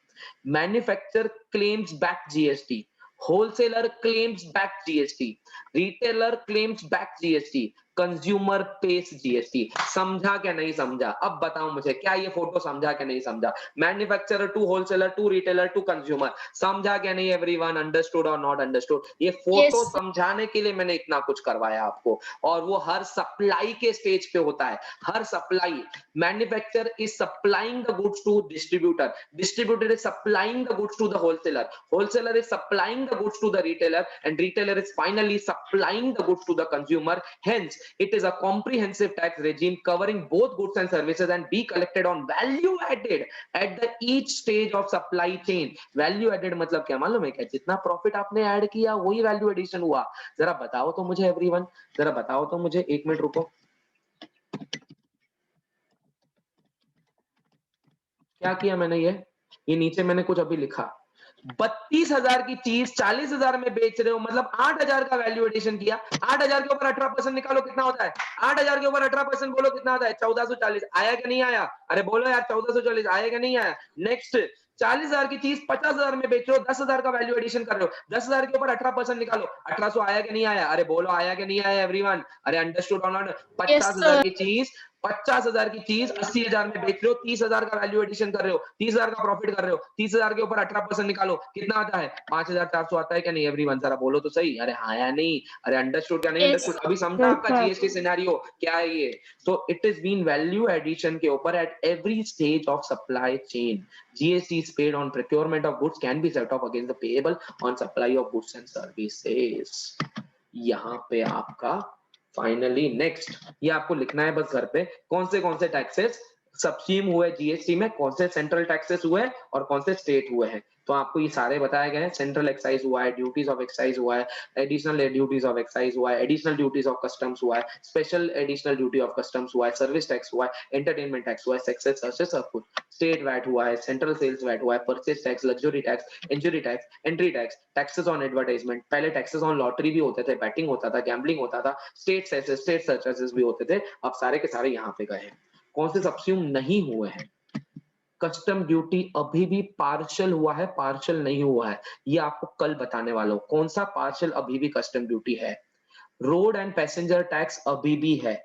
Manufacture claims back GST, wholesaler claims back GST, retailer claims back GST, consumer pays GST. समझा क्या नहीं समझा? अब बताओ मुझे, क्या ये फोटो समझा क्या नहीं समझा? Manufacturer to wholesaler to retailer to consumer, समझा क्या नहीं एवरीवन? अंडरस्टूड और नॉट अंडरस्टूड? ये फोटो Yes. समझाने के लिए मैंने इतना कुछ करवाया आपको, और वो हर सप्लाई के स्टेज पे होता है, हर supply. Manufacturer is supplying the goods to distributor, distributor is supplying the goods to the wholesaler, wholesaler is supplying the goods to the retailer, and retailer is finally supplying the goods to the consumer. Hence it is a comprehensive tax regime covering both goods and services and be collected on value added at the each stage of supply chain. Value added मतलब क्या मालूम है क्या? जितना profit आपने add किया वही value addition हुआ। जरा बताओ तो मुझे एवरीवन, जरा बताओ तो मुझे, एक मिनट रुको। क्या किया मैंने? ये नीचे मैंने कुछ अभी लिखा, 32,000 की चीज 40,000 में बेच रहे हो, मतलब 8,000 का वैल्यू एडिशन किया। 8,000 के ऊपर 18% निकालो, कितना होता है? 8,000 के ऊपर 18% बोलो कितना होता है? 1440। आया कि नहीं आया? अरे बोलो यार, 1440 आया कि नहीं आया? नेक्स्ट, 40,000 की चीज 50,000 में बेच रहे हो, 10,000 का वैल्यू एडिशन कर रहे हो, 10,000 के ऊपर 18% निकालो, 1800 आया कि नहीं आया? अरे बोलो आया कि नहीं आया एवरीवन? अरे अंडरस्टूड और नॉट? 50,000 की चीज 50,000 की चीज 80,000 में बेच रहे हो, 30,000 का वैल्यू एडिशन कर रहे हो, 30,000 का प्रॉफिट कर रहे हो, 30,000 के ऊपर 18% निकालो, कितना आता है? 5,400 आता है क्या नहीं एवरीवन? जरा बोलो तो सही। अरे हाँ या नहीं? अरे अंडरस्टूड क्या नहीं Yes. अंडरस्टूड? अभी समझा Yes, आपका sir. जीएसटी सिनेरियो क्या है ये? तो it is been value addition के ऊपर at every stage of supply chain. GST is paid on procurement of goods can be set off against the payable on supply of goods and services. यहाँ पे आपका finally next, ये आपको लिखना है बस घर पे, कौन से टैक्सेस सब्स्यूम हुए जीएसटी में, कौन से सेंट्रल टैक्सेस हुए और कौन से स्टेट हुए हैं। तो आपको ये सारे बताए गए हैं। सेंट्रल एक्साइज हुआ है, ड्यूटीज ऑफ एक्साइज हुआ है, एडिशनल ड्यूटीज ऑफ एक्साइज हुआ है, एडिशनल ड्यूटीज ऑफ कस्टम्स हुआ है, special additional duty of customs हुआ है, सर्विस टैक्स हुआ है, एंटरटेनमेंट टैक्स हुआ है, सक्सेस सब कुछ, स्टेट वैट हुआ है, सेंट्रल सेल्स वैट हुआ है, purchase tax, luxury tax, injury tax, entry tax, taxes on advertisement, पहले टैक्सेस ऑन लॉटरी भी होते थे, बैटिंग होता था, गैम्बलिंग होता था, स्टेट सेसेस, स्टेट सर्चार्जेस भी होते थे, अब सारे के सारे यहाँ पे गए हैं। कौन से सब्स्यूम नहीं हुए हैं? कस्टम ड्यूटी अभी भी पार्शियल हुआ है, पार्शियल नहीं हुआ है, ये आपको कल बताने वाला हूं। कौन सा पार्शियल अभी भी कस्टम ड्यूटी है? रोड एंड पैसेंजर टैक्स अभी भी है,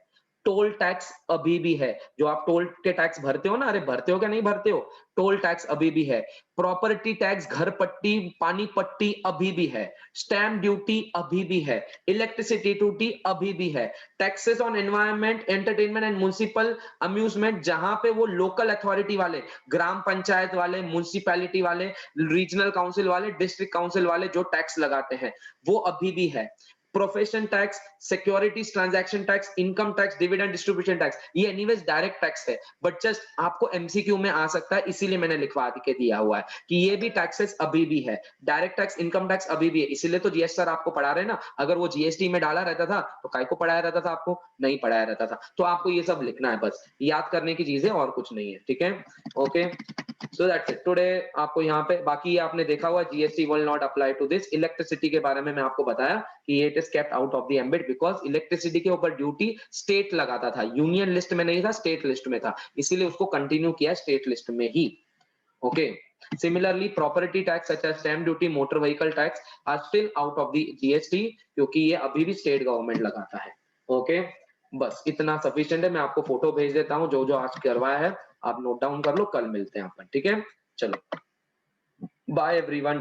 टोल टैक्स अभी भी है, जो आप टोल के टैक्स भरते हो ना, अरे भरते हो क्या नहीं भरते हो? टोल टैक्स अभी भी है, प्रॉपर्टी टैक्स, घर पट्टी, पानी पट्टी अभी भी है, स्टैम्प ड्यूटी अभी भी है, इलेक्ट्रिसिटी ड्यूटी अभी भी है, taxes on environment, entertainment and municipal amusement, जहां पे वो लोकल अथॉरिटी वाले, ग्राम पंचायत वाले, म्युनिसिपैलिटी वाले, रीजनल काउंसिल वाले, डिस्ट्रिक्ट काउंसिल वाले जो टैक्स लगाते हैं, वो अभी भी है। Profession tax, securities transaction tax, income tax, dividend distribution tax, ये एनीवेज डायरेक्ट टैक्स है, बट जस्ट आपको एमसीक्यू में आ सकता है, इसीलिए मैंने लिखवा के दिया हुआ है कि ये भी टैक्सेस अभी भी है। डायरेक्ट टैक्स, इनकम टैक्स अभी भी है, इसीलिए तो जीएस सर आपको पढ़ा रहे हैं ना। अगर वो जीएसटी में डाला रहता था तो काय को पढ़ाया रहता था? आपको नहीं पढ़ाया रहता था। तो आपको ये सब लिखना है, बस याद करने की चीजें, और कुछ नहीं है, ठीक है? Okay, so that's it today. आपको यहाँ पे बाकी आपने देखा हुआ, GST will not apply to this. Electricity के बारे में मैं आपको बताया कि it is kept out of the ambit because electricity के ऊपर ड्यूटी स्टेट लगाता था, यूनियन लिस्ट में नहीं था, स्टेट लिस्ट में था, इसीलिए उसको कंटिन्यू किया स्टेट लिस्ट में ही। Okay, similarly property tax such as stamp duty, motor vehicle tax are still out of the GST, क्योंकि ये अभी भी स्टेट गवर्नमेंट लगाता है। ओके, बस इतना सफिशिएंट है। मैं आपको फोटो भेज देता हूँ जो जो आज करवाया है, आप नोट डाउन कर लो, कल मिलते हैं अपन, ठीक है? चलो, बाय एवरीवन।